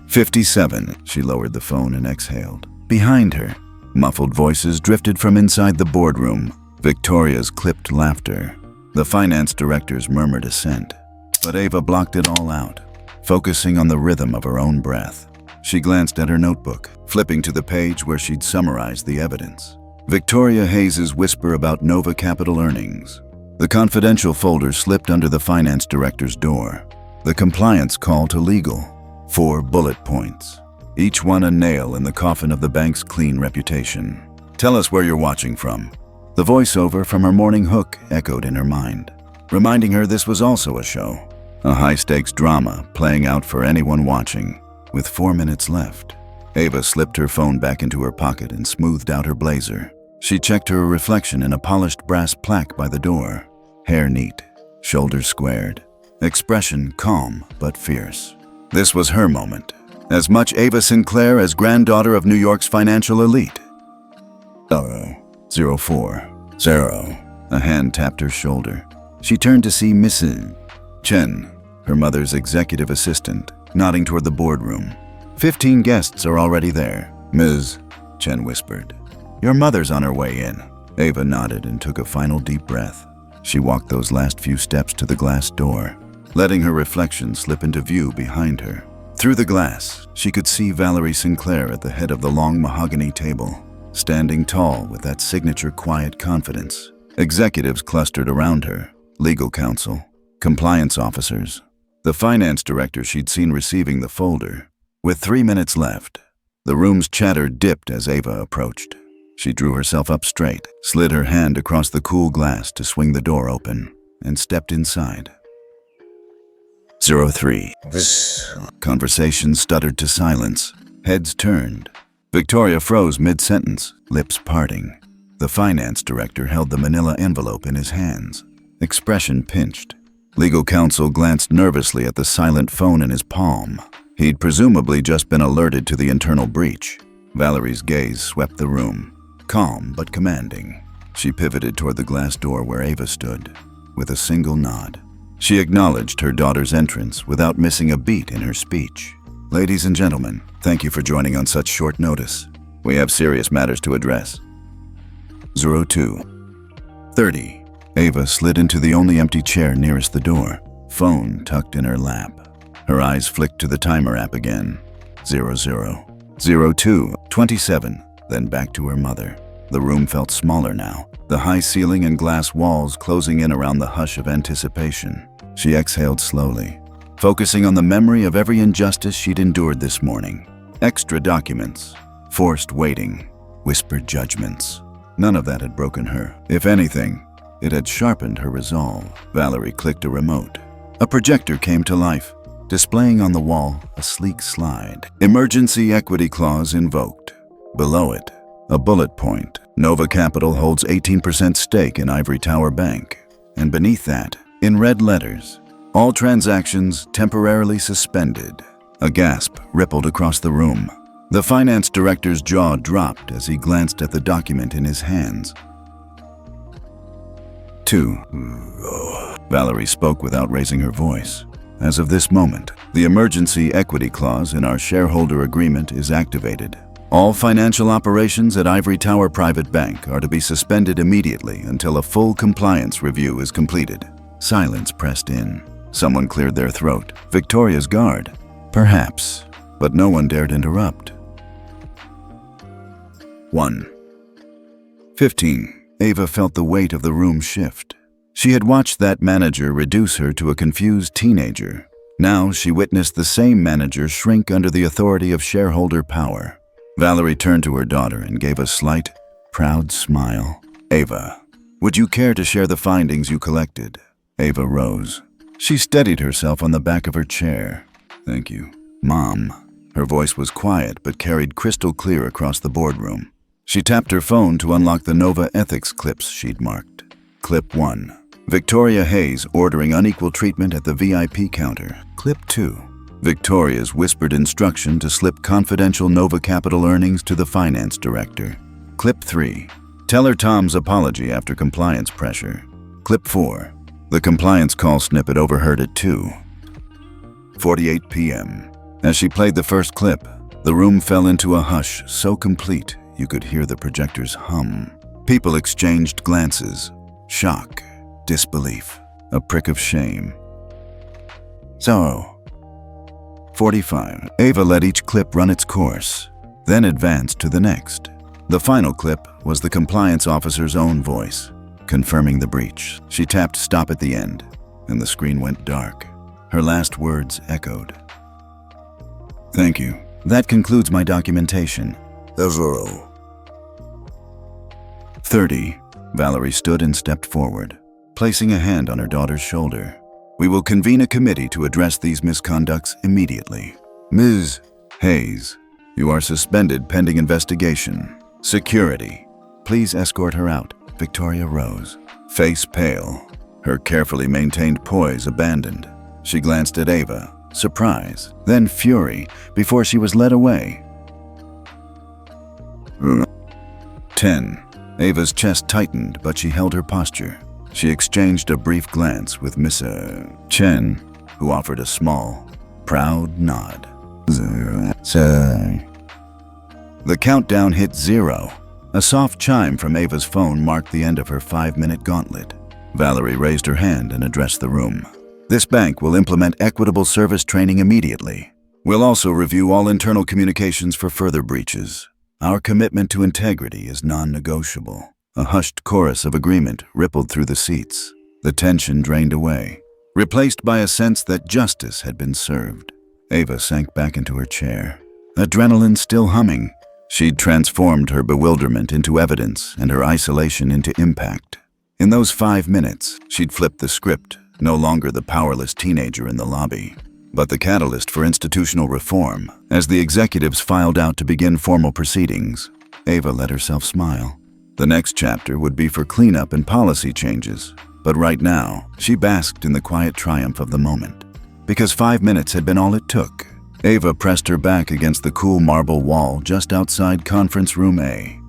S1: 57. She lowered the phone and exhaled. Behind her, muffled voices drifted from inside the boardroom. Victoria's clipped laughter, the finance director's murmured assent. But Ava blocked it all out, focusing on the rhythm of her own breath. She glanced at her notebook, flipping to the page where she'd summarized the evidence. Victoria Hayes's whisper about Nova Capital earnings. The confidential folder slipped under the finance director's door. The compliance call to legal. 4 bullet points, each one a nail in the coffin of the bank's clean reputation. "Tell us where you're watching from." The voiceover from her morning hook echoed in her mind, reminding her this was also a show, a high-stakes drama playing out for anyone watching. With 4 minutes left, Ava slipped her phone back into her pocket and smoothed out her blazer. She checked her reflection in a polished brass plaque by the door. Hair neat, shoulders squared, expression calm but fierce. This was her moment, as much Ava Sinclair as granddaughter of New York's financial elite. 040. A hand tapped her shoulder. She turned to see Mrs. Chen, her mother's executive assistant, nodding toward the boardroom. 15 guests are already there, Ms. Chen whispered. "Your mother's on her way in." Ava nodded and took a final deep breath. She walked those last few steps to the glass door, letting her reflection slip into view behind her. Through the glass, she could see Valerie Sinclair at the head of the long mahogany table, standing tall with that signature quiet confidence. Executives clustered around her, legal counsel, compliance officers, the finance director she'd seen receiving the folder. With 3 minutes left, the room's chatter dipped as Ava approached. She drew herself up straight, slid her hand across the cool glass to swing the door open, and stepped inside. 03. Conversation stuttered to silence. Heads turned. Victoria froze mid-sentence, lips parting. The finance director held the manila envelope in his hands, expression pinched. Legal counsel glanced nervously at the silent phone in his palm. He'd presumably just been alerted to the internal breach. Valerie's gaze swept the room, calm but commanding. She pivoted toward the glass door where Ava stood, with a single nod. She acknowledged her daughter's entrance without missing a beat in her speech. "Ladies and gentlemen, thank you for joining on such short notice. We have serious matters to address." 02:30. Ava slid into the only empty chair nearest the door, phone tucked in her lap. Her eyes flicked to the timer app again. 00, 02, 27, then back to her mother. The room felt smaller now, the high ceiling and glass walls closing in around the hush of anticipation. She exhaled slowly, focusing on the memory of every injustice she'd endured this morning. Extra documents, forced waiting, whispered judgments. None of that had broken her. If anything, it had sharpened her resolve. Valerie clicked a remote. A projector came to life, displaying on the wall a sleek slide. Emergency equity clause invoked. Below it, a bullet point. Nova Capital holds 18% stake in Ivory Tower Bank. And beneath that, in red letters, all transactions temporarily suspended. A gasp rippled across the room. The finance director's jaw dropped as he glanced at the document in his hands. 2. Valerie spoke without raising her voice. As of this moment, the emergency equity clause in our shareholder agreement is activated. All financial operations at Ivory Tower Private Bank are to be suspended immediately until a full compliance review is completed. Silence pressed in. Someone cleared their throat. Victoria's guard. Perhaps, but no one dared interrupt. 1. 15. Ava felt the weight of the room shift. She had watched that manager reduce her to a confused teenager. Now she witnessed the same manager shrink under the authority of shareholder power. Valerie turned to her daughter and gave a slight, proud smile. Ava, would you care to share the findings you collected? Ava rose. She steadied herself on the back of her chair. Thank you, Mom. Her voice was quiet but carried crystal clear across the boardroom. She tapped her phone to unlock the Nova ethics clips she'd marked. Clip 1. Victoria Hayes ordering unequal treatment at the VIP counter. Clip 2. Victoria's whispered instruction to slip confidential Nova Capital earnings to the finance director. Clip 3. Teller Tom's apology after compliance pressure. Clip 4. The compliance call snippet overheard at 2:48 p.m. As she played the first clip, the room fell into a hush so complete you could hear the projector's hum. People exchanged glances, shock, disbelief, a prick of shame. 45. Ava let each clip run its course, then advanced to the next. The final clip was the compliance officer's own voice, confirming the breach. She tapped stop at the end, and the screen went dark. Her last words echoed. Thank you. That concludes my documentation. 30. Valerie stood and stepped forward, placing a hand on her daughter's shoulder. We will convene a committee to address these misconducts immediately. Ms. Hayes, you are suspended pending investigation. Security, please escort her out. Victoria rose, face pale, her carefully maintained poise abandoned. She glanced at Ava, surprise, then fury, before she was led away. 10. Ava's chest tightened, but she held her posture. She exchanged a brief glance with Miss Chen, who offered a small, proud nod. The countdown hit 0. A soft chime from Ava's phone marked the end of her 5-minute gauntlet. Valerie raised her hand and addressed the room. This bank will implement equitable service training immediately. We'll also review all internal communications for further breaches. Our commitment to integrity is non-negotiable. A hushed chorus of agreement rippled through the seats. The tension drained away, replaced by a sense that justice had been served. Ava sank back into her chair, adrenaline still humming. She'd transformed her bewilderment into evidence and her isolation into impact. In those 5 minutes, she'd flipped the script, no longer the powerless teenager in the lobby, but the catalyst for institutional reform. As the executives filed out to begin formal proceedings, Ava let herself smile. The next chapter would be for cleanup and policy changes, but right now, she basked in the quiet triumph of the moment. Because 5 minutes had been all it took. Ava pressed her back against the cool marble wall just outside Conference Room A.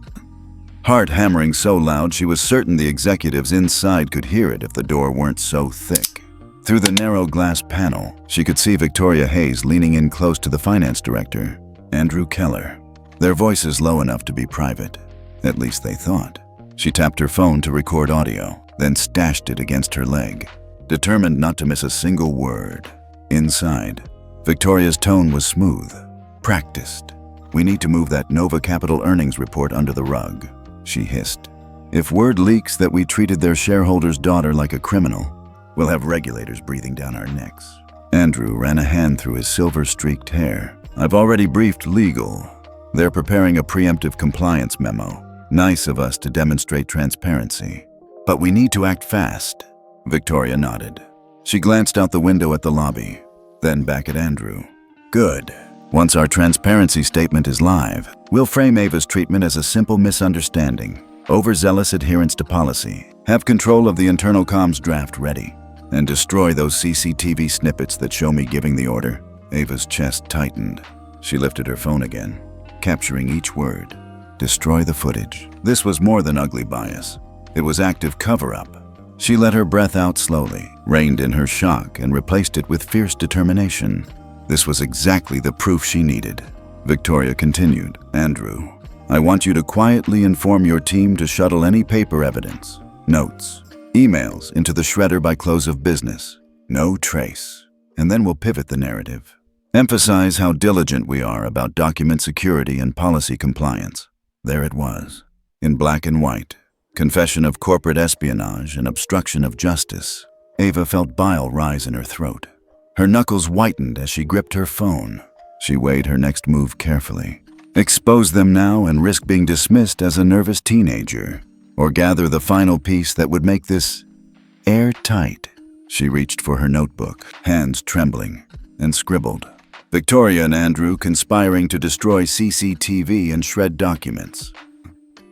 S1: Heart hammering so loud she was certain the executives inside could hear it if the door weren't so thick. Through the narrow glass panel, she could see Victoria Hayes leaning in close to the finance director, Andrew Keller. Their voices low enough to be private. At least they thought. She tapped her phone to record audio. then stashed it against her leg, determined not to miss a single word. Inside, Victoria's tone was smooth, practiced. "We need to move that Nova Capital earnings report under the rug," she hissed. "If word leaks that we treated their shareholder's daughter like a criminal, we'll have regulators breathing down our necks." Andrew ran a hand through his silver-streaked hair. "I've already briefed legal. They're preparing a preemptive compliance memo. Nice of us to demonstrate transparency. But we need to act fast." Victoria nodded. She glanced out the window at the lobby, then back at Andrew. "Good. Once our transparency statement is live, we'll frame Ava's treatment as a simple misunderstanding, overzealous adherence to policy, have control of the internal comms draft ready, and destroy those CCTV snippets that show me giving the order." Ava's chest tightened. She lifted her phone again, capturing each word. Destroy the footage. This was more than ugly bias. It was active cover-up. She let her breath out slowly, reined in her shock, and replaced it with fierce determination. This was exactly the proof she needed. Victoria continued. "Andrew, I want you to quietly inform your team to shuttle any paper evidence, notes, emails into the shredder by close of business. No trace. And then we'll pivot the narrative. Emphasize how diligent we are about document security and policy compliance." There it was, in black and white. Confession of corporate espionage and obstruction of justice. Ava felt bile rise in her throat. Her knuckles whitened as she gripped her phone. She weighed her next move carefully. Expose them now and risk being dismissed as a nervous teenager, or gather the final piece that would make this airtight. She reached for her notebook, hands trembling, and scribbled. "Victoria and Andrew conspiring to destroy CCTV and shred documents.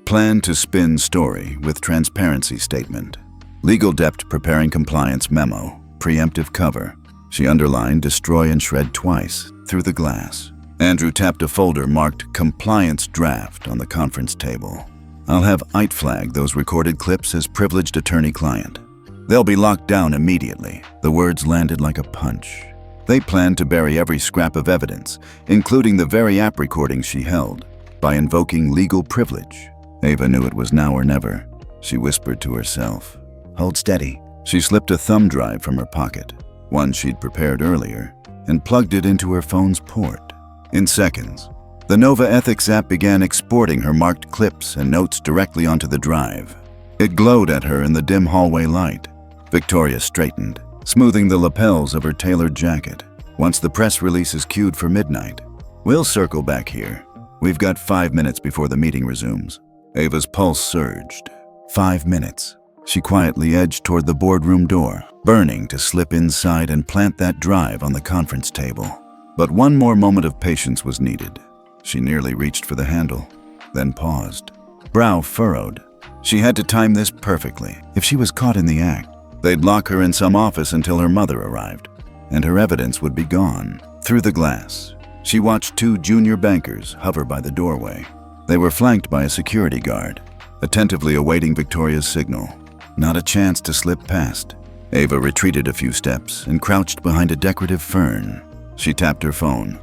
S1: Plan to spin story with transparency statement. Legal dept preparing compliance memo. Preemptive cover." She underlined destroy and shred twice, through the glass. Andrew tapped a folder marked compliance draft on the conference table. "I'll have IT flag those recorded clips as privileged attorney-client. They'll be locked down immediately." The words landed like a punch. They planned to bury every scrap of evidence, including the very app recording she held, by invoking legal privilege. Ava knew it was now or never. She whispered to herself. "Hold steady." She slipped a thumb drive from her pocket, one she'd prepared earlier, and plugged it into her phone's port. In seconds, the Nova Ethics app began exporting her marked clips and notes directly onto the drive. It glowed at her in the dim hallway light. Victoria straightened, smoothing the lapels of her tailored jacket. "Once the press release is queued for midnight, we'll circle back here. We've got 5 minutes before the meeting resumes." Ava's pulse surged. 5 minutes. She quietly edged toward the boardroom door, burning to slip inside and plant that drive on the conference table. But one more moment of patience was needed. She nearly reached for the handle, then paused, brow furrowed. She had to time this perfectly. If she was caught in the act, they'd lock her in some office until her mother arrived, and her evidence would be gone. Through the glass, she watched 2 junior bankers hover by the doorway. They were flanked by a security guard, attentively awaiting Victoria's signal. Not a chance to slip past. Ava retreated a few steps and crouched behind a decorative fern. She tapped her phone.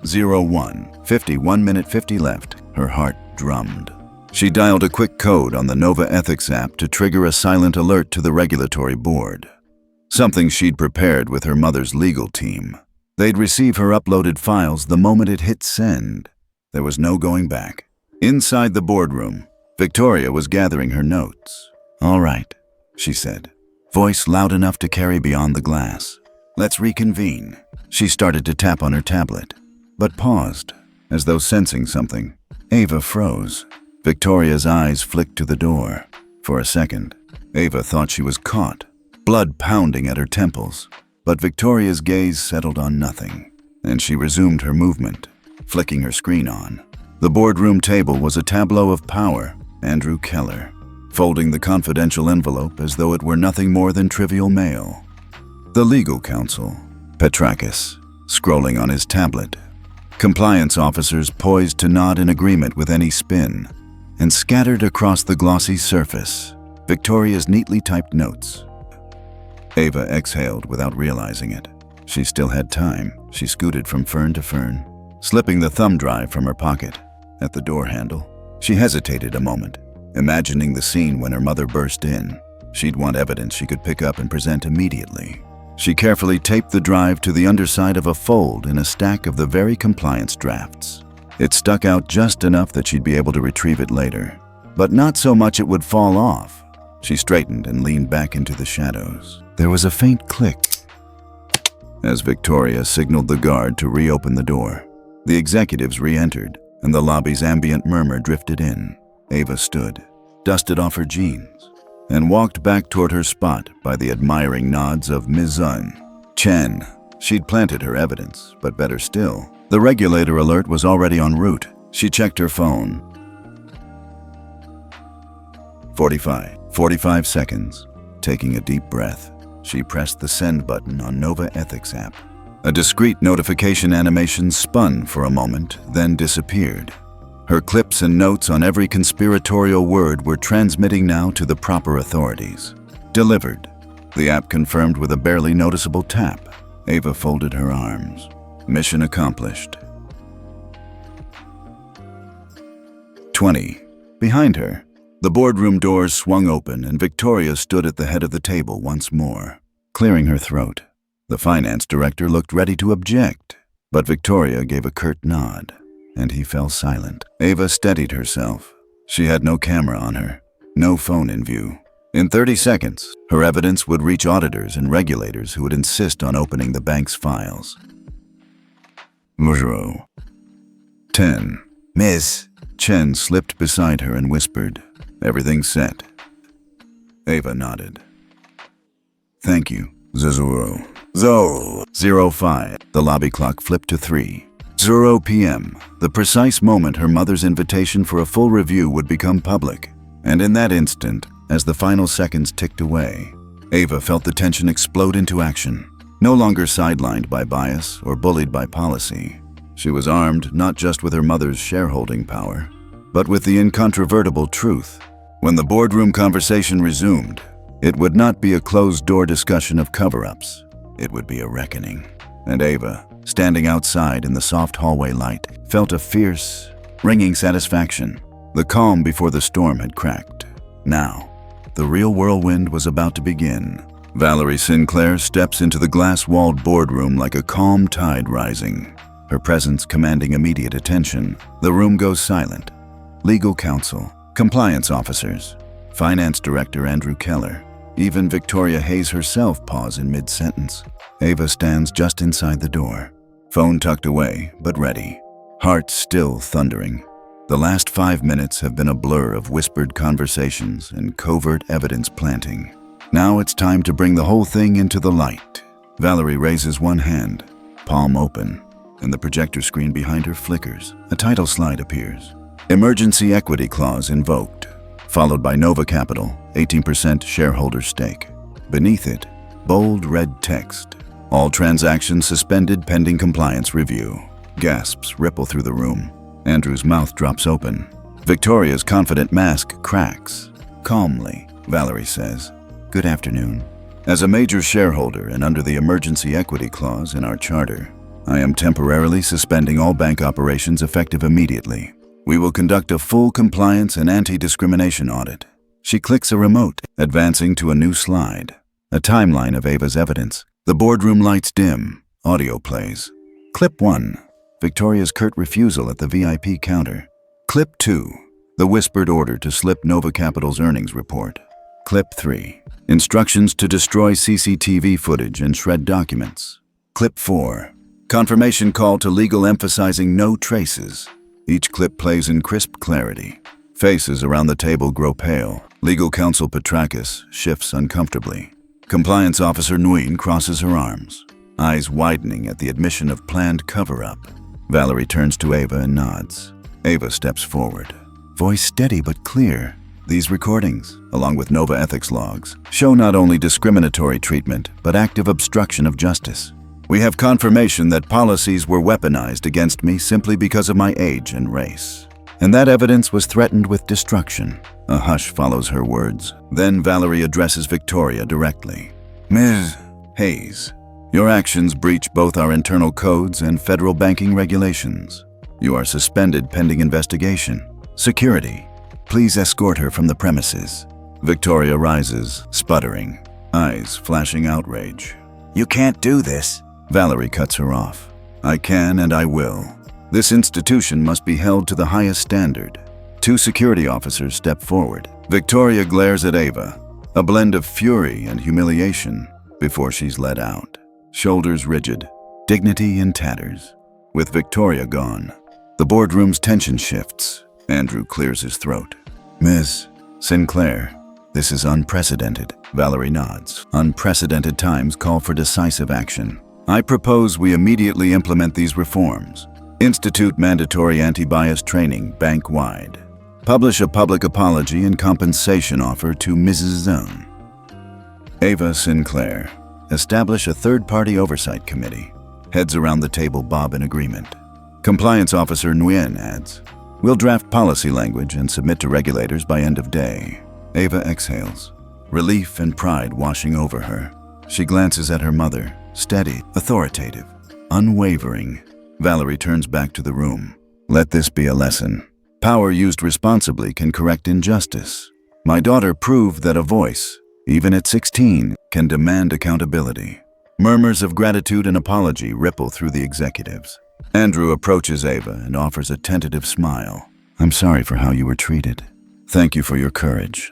S1: 01, 51 minute 50 left. Her heart drummed. She dialed a quick code on the Nova Ethics app to trigger a silent alert to the regulatory board. Something she'd prepared with her mother's legal team. They'd receive her uploaded files the moment it hit send. There was no going back. Inside the boardroom, Victoria was gathering her notes. "All right," she said, voice loud enough to carry beyond the glass. "Let's reconvene." She started to tap on her tablet, but paused, as though sensing something. Ava froze. Victoria's eyes flicked to the door. For a second, Ava thought she was caught, blood pounding at her temples. But Victoria's gaze settled on nothing, and she resumed her movement, flicking her screen on. The boardroom table was a tableau of power. Andrew Keller, folding the confidential envelope as though it were nothing more than trivial mail. The legal counsel, Petrakis, scrolling on his tablet. Compliance officers poised to nod in agreement with any spin, and scattered across the glossy surface, Victoria's neatly typed notes. Ava exhaled without realizing it. She still had time. She scooted from fern to fern, slipping the thumb drive from her pocket. At the door handle, she hesitated a moment, imagining the scene when her mother burst in. She'd want evidence she could pick up and present immediately. She carefully taped the drive to the underside of a fold in a stack of the very compliance drafts. It stuck out just enough that she'd be able to retrieve it later, but not so much it would fall off. She straightened and leaned back into the shadows. There was a faint click as Victoria signaled the guard to reopen the door. The executives re-entered, and the lobby's ambient murmur drifted in. Ava stood, dusted off her jeans, and walked back toward her spot by the admiring nods of Ms. Chen. She'd planted her evidence, but better still, the regulator alert was already en route. She checked her phone. 45 seconds. Taking a deep breath, she pressed the send button on Nova Ethics app. A discreet notification animation spun for a moment, then disappeared. Her clips and notes on every conspiratorial word were transmitting now to the proper authorities. Delivered. The app confirmed with a barely noticeable tap. Ava folded her arms. Mission accomplished. 20. Behind her, the boardroom doors swung open and Victoria stood at the head of the table once more, clearing her throat. The finance director looked ready to object, but Victoria gave a curt nod, and he fell silent. Ava steadied herself. She had no camera on her, no phone in view. In 30 seconds, her evidence would reach auditors and regulators who would insist on opening the bank's files. 10. Miss. Chen slipped beside her and whispered, "Everything's set." Ava nodded. "Thank you, Zero. 05. The lobby clock flipped to 3:00 p.m., the precise moment her mother's invitation for a full review would become public. And in that instant, as the final seconds ticked away, Ava felt the tension explode into action. No longer sidelined by bias or bullied by policy, she was armed not just with her mother's shareholding power, but with the incontrovertible truth. When the boardroom conversation resumed, it would not be a closed-door discussion of cover-ups. It would be a reckoning. And Ava, standing outside in the soft hallway light, felt a fierce, ringing satisfaction. The calm before the storm had cracked. Now, the real whirlwind was about to begin. Valerie Sinclair steps into the glass-walled boardroom like a calm tide rising. Her presence commanding immediate attention. The room goes silent. Legal counsel, compliance officers, finance director Andrew Keller, even Victoria Hayes herself pause in mid-sentence. Ava stands just inside the door, phone tucked away but ready, heart still thundering. The last 5 minutes have been a blur of whispered conversations and covert evidence planting. Now it's time to bring the whole thing into the light. Valerie raises one hand, palm open, and the projector screen behind her flickers. A title slide appears. Emergency Equity Clause Invoked, followed by Nova Capital, 18% shareholder stake. Beneath it, bold red text. All transactions suspended pending compliance review. Gasps ripple through the room. Andrew's mouth drops open. Victoria's confident mask cracks. Calmly, Valerie says, "Good afternoon. As a major shareholder and under the Emergency Equity Clause in our charter, I am temporarily suspending all bank operations effective immediately. We will conduct a full compliance and anti-discrimination audit." She clicks a remote, advancing to a new slide. A timeline of Ava's evidence. The boardroom lights dim. Audio plays. Clip 1. Victoria's curt refusal at the VIP counter. Clip 2. The whispered order to slip Nova Capital's earnings report. Clip 3. Instructions to destroy CCTV footage and shred documents. Clip 4. Confirmation call to legal emphasizing no traces. Each clip plays in crisp clarity. Faces around the table grow pale. Legal counsel Petrakis shifts uncomfortably. Compliance officer Nguyen crosses her arms, eyes widening at the admission of planned cover-up. Valerie turns to Ava and nods. Ava steps forward, voice steady but clear. These recordings, along with Nova ethics logs, show not only discriminatory treatment, but active obstruction of justice. We have confirmation that policies were weaponized against me simply because of my age and race. And that evidence was threatened with destruction. A hush follows her words. Then Valerie addresses Victoria directly. "Ms. Hayes, your actions breach both our internal codes and federal banking regulations. You are suspended pending investigation. Security. Please escort her from the premises. Victoria rises, sputtering, eyes flashing outrage. You can't do this. Valerie cuts her off. I can and I will. This institution must be held to the highest standard. 2 security officers step forward. Victoria glares at Ava, a blend of fury and humiliation, before she's led out. Shoulders rigid, dignity in tatters. With Victoria gone, the boardroom's tension shifts. Andrew clears his throat. Ms. Sinclair, this is unprecedented. Valerie nods. Unprecedented times call for decisive action. I propose we immediately implement these reforms. Institute mandatory anti-bias training bank-wide. Publish a public apology and compensation offer to Mrs. Zone. Ava Sinclair. Establish a third-party oversight committee. Heads around the table bob in agreement. Compliance Officer Nguyen adds, we'll draft policy language and submit to regulators by end of day. Ava exhales, relief and pride washing over her. She glances at her mother, steady, authoritative, unwavering. Valerie turns back to the room. Let this be a lesson. Power used responsibly can correct injustice. My daughter proved that a voice, even at 16, can demand accountability. Murmurs of gratitude and apology ripple through the executives. Andrew approaches Ava and offers a tentative smile. I'm sorry for how you were treated. Thank you for your courage.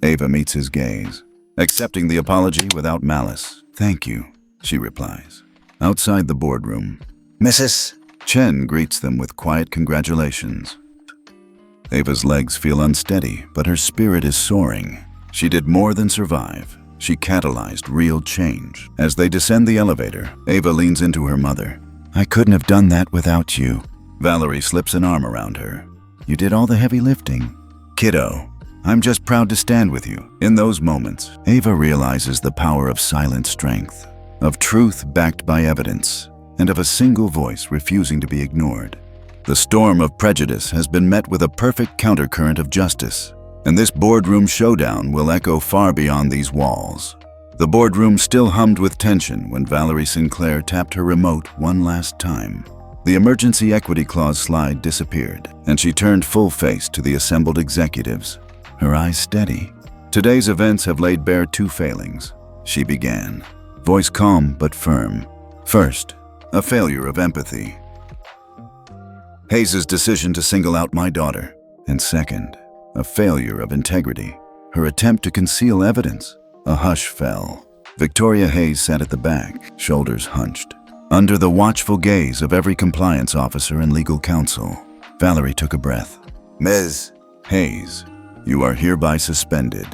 S1: Ava meets his gaze, accepting the apology without malice. Thank you, she replies. Outside the boardroom, Mrs. Chen greets them with quiet congratulations. Ava's legs feel unsteady, but her spirit is soaring. She did more than survive. She catalyzed real change. As they descend the elevator, Ava leans into her mother. I couldn't have done that without you. Valerie slips an arm around her. You did all the heavy lifting. Kiddo, I'm just proud to stand with you. In those moments, Ava realizes the power of silent strength, of truth backed by evidence, and of a single voice refusing to be ignored. The storm of prejudice has been met with a perfect countercurrent of justice, and this boardroom showdown will echo far beyond these walls. The boardroom still hummed with tension when Valerie Sinclair tapped her remote one last time. The emergency equity clause slide disappeared, and she turned full-face to the assembled executives, her eyes steady. Today's events have laid bare 2 failings, she began, voice calm but firm. First, a failure of empathy. Hayes' decision to single out my daughter. And second, a failure of integrity. Her attempt to conceal evidence. A hush fell. Victoria Hayes sat at the back, shoulders hunched, under the watchful gaze of every compliance officer and legal counsel. Valerie took a breath. Ms. Hayes, you are hereby suspended,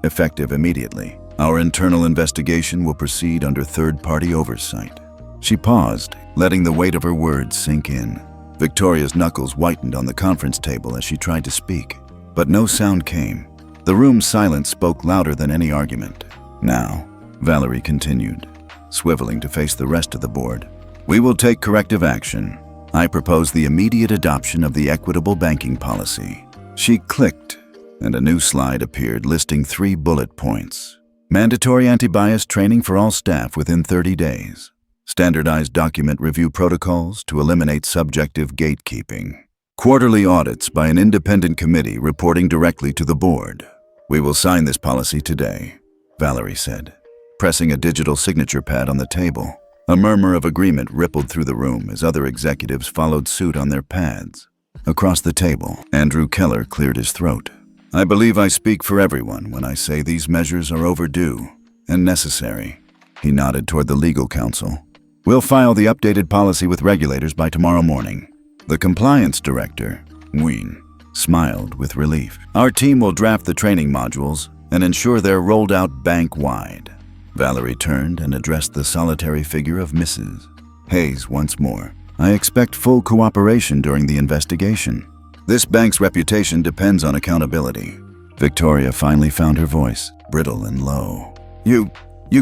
S1: effective immediately. Our internal investigation will proceed under third-party oversight. She paused, letting the weight of her words sink in. Victoria's knuckles whitened on the conference table as she tried to speak, but no sound came. The room's silence spoke louder than any argument. Now, Valerie continued, swiveling to face the rest of the board. We will take corrective action. I propose the immediate adoption of the equitable banking policy. She clicked, and a new slide appeared listing 3 bullet points. Mandatory anti-bias training for all staff within 30 days. Standardized document review protocols to eliminate subjective gatekeeping. Quarterly audits by an independent committee reporting directly to the board. We will sign this policy today, Valerie said, pressing a digital signature pad on the table. A murmur of agreement rippled through the room as other executives followed suit on their pads. Across the table, Andrew Keller cleared his throat. I believe I speak for everyone when I say these measures are overdue and necessary. He nodded toward the legal counsel. We'll file the updated policy with regulators by tomorrow morning. The compliance director, Nguyen, smiled with relief. Our team will draft the training modules and ensure they're rolled out bank-wide. Valerie turned and addressed the solitary figure of Mrs. Hayes once more. I expect full cooperation during the investigation. This bank's reputation depends on accountability. Victoria finally found her voice, brittle and low. You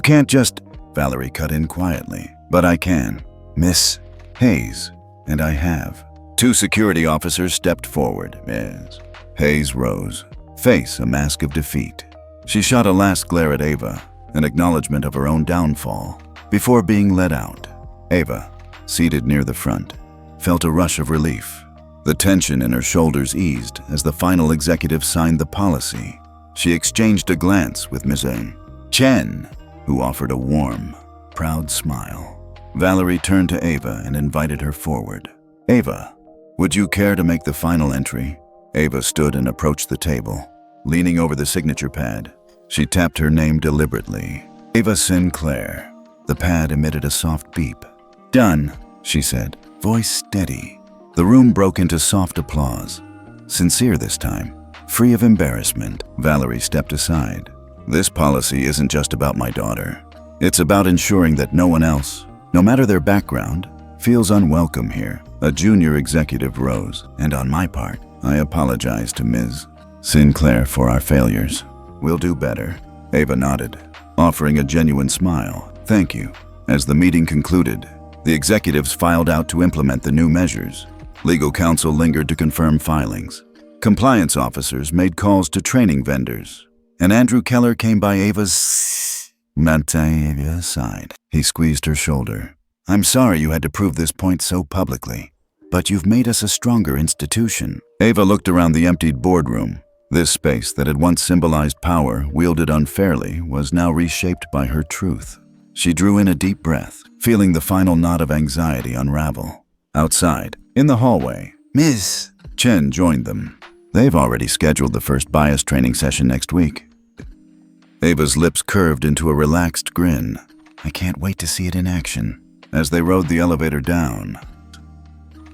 S1: can't just... Valerie cut in quietly. But I can. Miss Hayes, and I have. 2 security officers stepped forward. Ms. Hayes rose, face a mask of defeat. She shot a last glare at Ava, an acknowledgement of her own downfall, before being led out. Ava, seated near the front, felt a rush of relief. The tension in her shoulders eased as the final executive signed the policy. She exchanged a glance with Ms. Chen, who offered a warm, proud smile. Valerie turned to Ava and invited her forward. Ava, would you care to make the final entry? Ava stood and approached the table, leaning over the signature pad. She tapped her name deliberately. Ava Sinclair. The pad emitted a soft beep. Done, she said, voice steady. The room broke into soft applause. Sincere this time, free of embarrassment. Valerie stepped aside. This policy isn't just about my daughter. It's about ensuring that no one else, no matter their background, feels unwelcome here. A junior executive rose, and on my part, I apologize to Ms. Sinclair for our failures. We'll do better. Ava nodded, offering a genuine smile. Thank you. As the meeting concluded, the executives filed out to implement the new measures. Legal counsel lingered to confirm filings. Compliance officers made calls to training vendors. And Andrew Keller came by Ava's side. He squeezed her shoulder. I'm sorry you had to prove this point so publicly, but you've made us a stronger institution. Ava looked around the emptied boardroom. This space that had once symbolized power wielded unfairly was now reshaped by her truth. She drew in a deep breath, feeling the final knot of anxiety unravel. Outside, in the hallway, Ms. Chen joined them. They've already scheduled the first bias training session next week. Ava's lips curved into a relaxed grin. I can't wait to see it in action. As they rode the elevator down,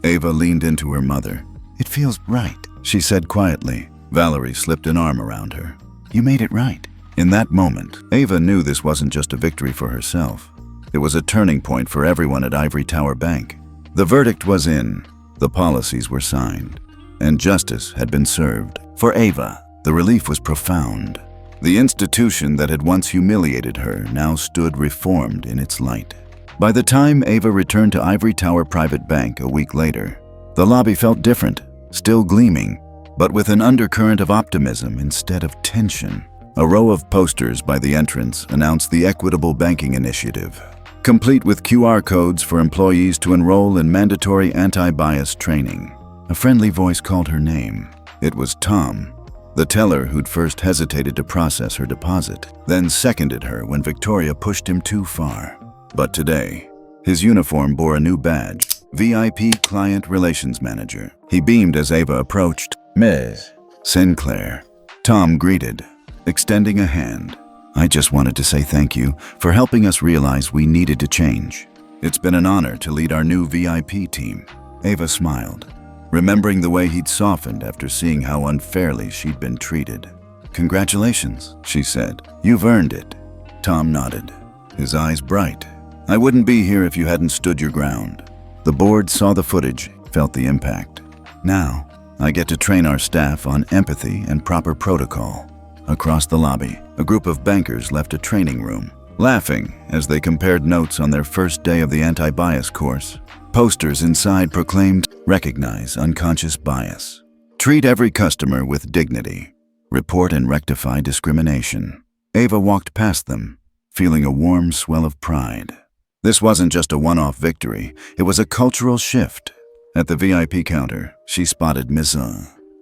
S1: Ava leaned into her mother. It feels right, she said quietly. Valerie slipped an arm around her. You made it right. In that moment, Ava knew this wasn't just a victory for herself. It was a turning point for everyone at Ivory Tower Bank. The verdict was in, the policies were signed, and justice had been served. For Ava, the relief was profound. The institution that had once humiliated her now stood reformed in its light. By the time Ava returned to Ivory Tower Private Bank a week later, the lobby felt different, still gleaming, but with an undercurrent of optimism instead of tension. A row of posters by the entrance announced the Equitable Banking Initiative, complete with QR codes for employees to enroll in mandatory anti-bias training. A friendly voice called her name. It was Tom, the teller who'd first hesitated to process her deposit, then seconded her when Victoria pushed him too far. But today, his uniform bore a new badge, VIP Client Relations Manager. He beamed as Ava approached. Ms. Sinclair. Tom greeted, extending a hand. I just wanted to say thank you for helping us realize we needed to change. It's been an honor to lead our new VIP team. Ava smiled, remembering the way he'd softened after seeing how unfairly she'd been treated. Congratulations, she said. You've earned it. Tom nodded, his eyes bright. I wouldn't be here if you hadn't stood your ground. The board saw the footage, felt the impact. Now, I get to train our staff on empathy and proper protocol. Across the lobby, a group of bankers left a training room, laughing as they compared notes on their first day of the anti-bias course. Posters inside proclaimed, recognize unconscious bias. Treat every customer with dignity. Report and rectify discrimination. Ava walked past them, feeling a warm swell of pride. This wasn't just a one-off victory, it was a cultural shift. At the VIP counter, she spotted Ms.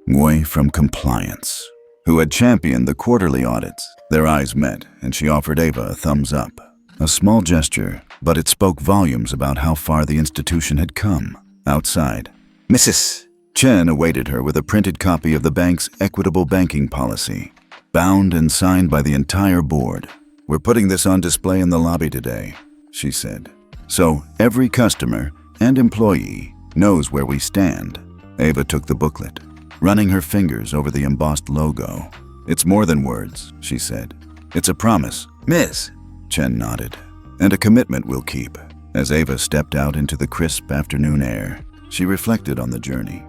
S1: Ngui from compliance, who had championed the quarterly audits. Their eyes met, and she offered Ava a thumbs up. A small gesture, but it spoke volumes about how far the institution had come. Outside, Mrs. Chen awaited her with a printed copy of the bank's equitable banking policy, bound and signed by the entire board. We're putting this on display in the lobby today, she said. So every customer and employee knows where we stand. Ava took the booklet, running her fingers over the embossed logo. It's more than words, she said. It's a promise. Miss, Chen nodded, and a commitment we'll keep. As Ava stepped out into the crisp afternoon air, she reflected on the journey.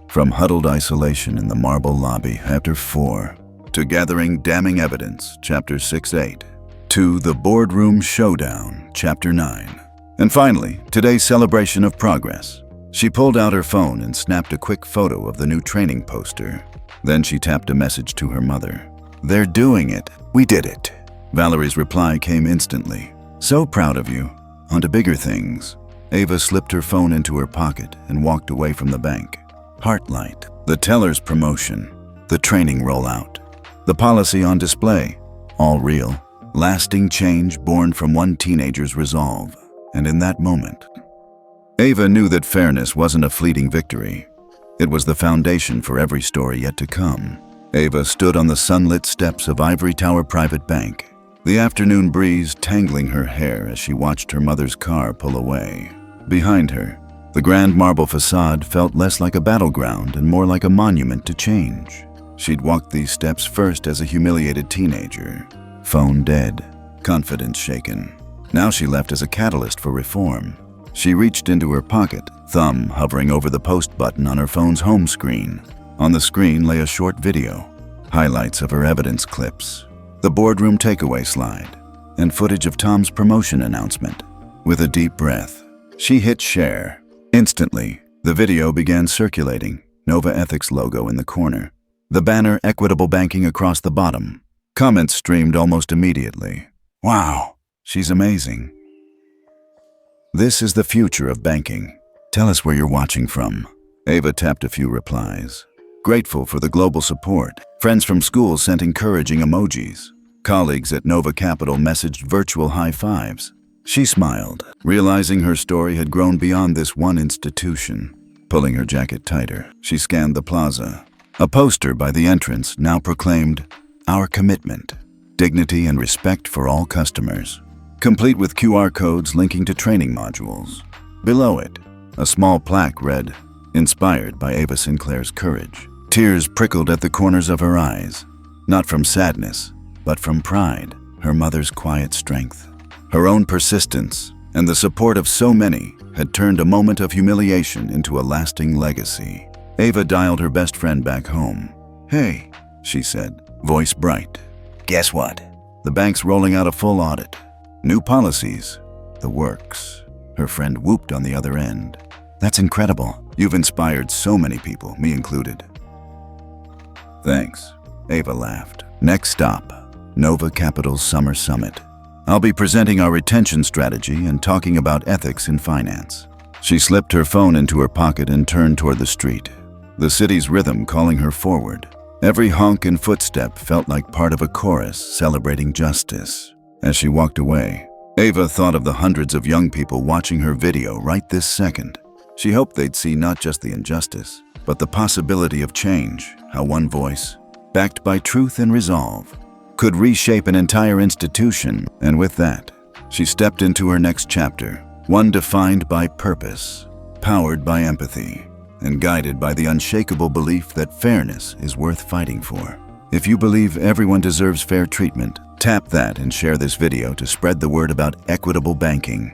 S1: From huddled isolation in the marble lobby, Chapter 4, to gathering damning evidence, Chapter 6-8, to the Boardroom Showdown, Chapter 9. And finally, today's celebration of progress. She pulled out her phone and snapped a quick photo of the new training poster. Then she tapped a message to her mother. They're doing it. We did it. Valerie's reply came instantly. So proud of you. On to bigger things. Ava slipped her phone into her pocket and walked away from the bank. Heartlight, the teller's promotion, the training rollout, the policy on display, all real, lasting change born from one teenager's resolve. And in that moment, Ava knew that fairness wasn't a fleeting victory. It was the foundation for every story yet to come. Ava stood on the sunlit steps of Ivory Tower Private Bank, the afternoon breeze tangling her hair as she watched her mother's car pull away. Behind her, the grand marble facade felt less like a battleground and more like a monument to change. She'd walked these steps first as a humiliated teenager, phone dead, confidence shaken. Now she left as a catalyst for reform. She reached into her pocket, thumb hovering over the post button on her phone's home screen. On the screen lay a short video, highlights of her evidence clips, the boardroom takeaway slide, and footage of Tom's promotion announcement. With a deep breath, she hit share. Instantly, the video began circulating, Nova Ethics logo in the corner, the banner Equitable Banking across the bottom. Comments streamed almost immediately. Wow, she's amazing. This is the future of banking. Tell us where you're watching from. Ava tapped a few replies. Grateful for the global support. Friends from school sent encouraging emojis. Colleagues at Nova Capital messaged virtual high fives. She smiled, realizing her story had grown beyond this one institution. Pulling her jacket tighter, she scanned the plaza. A poster by the entrance now proclaimed, "Our commitment, dignity and respect for all customers," complete with QR codes linking to training modules. Below it, a small plaque read, "Inspired by Ava Sinclair's courage." Tears prickled at the corners of her eyes, not from sadness, but from pride, her mother's quiet strength. Her own persistence and the support of so many had turned a moment of humiliation into a lasting legacy. Ava dialed her best friend back home. "Hey," she said, voice bright. "Guess what? The bank's rolling out a full audit. New policies, the works." Her friend whooped on the other end. "That's incredible. You've inspired so many people, me included." "Thanks," Ava laughed. Next stop, Nova Capital's Summer Summit. "I'll be presenting our retention strategy and talking about ethics in finance." She slipped her phone into her pocket and turned toward the street, the city's rhythm calling her forward. Every honk and footstep felt like part of a chorus celebrating justice. As she walked away, Ava thought of the hundreds of young people watching her video right this second. She hoped they'd see not just the injustice, but the possibility of change, how one voice, backed by truth and resolve, could reshape an entire institution. And with that, she stepped into her next chapter, one defined by purpose, powered by empathy, and guided by the unshakable belief that fairness is worth fighting for. If you believe everyone deserves fair treatment, tap that and share this video to spread the word about equitable banking.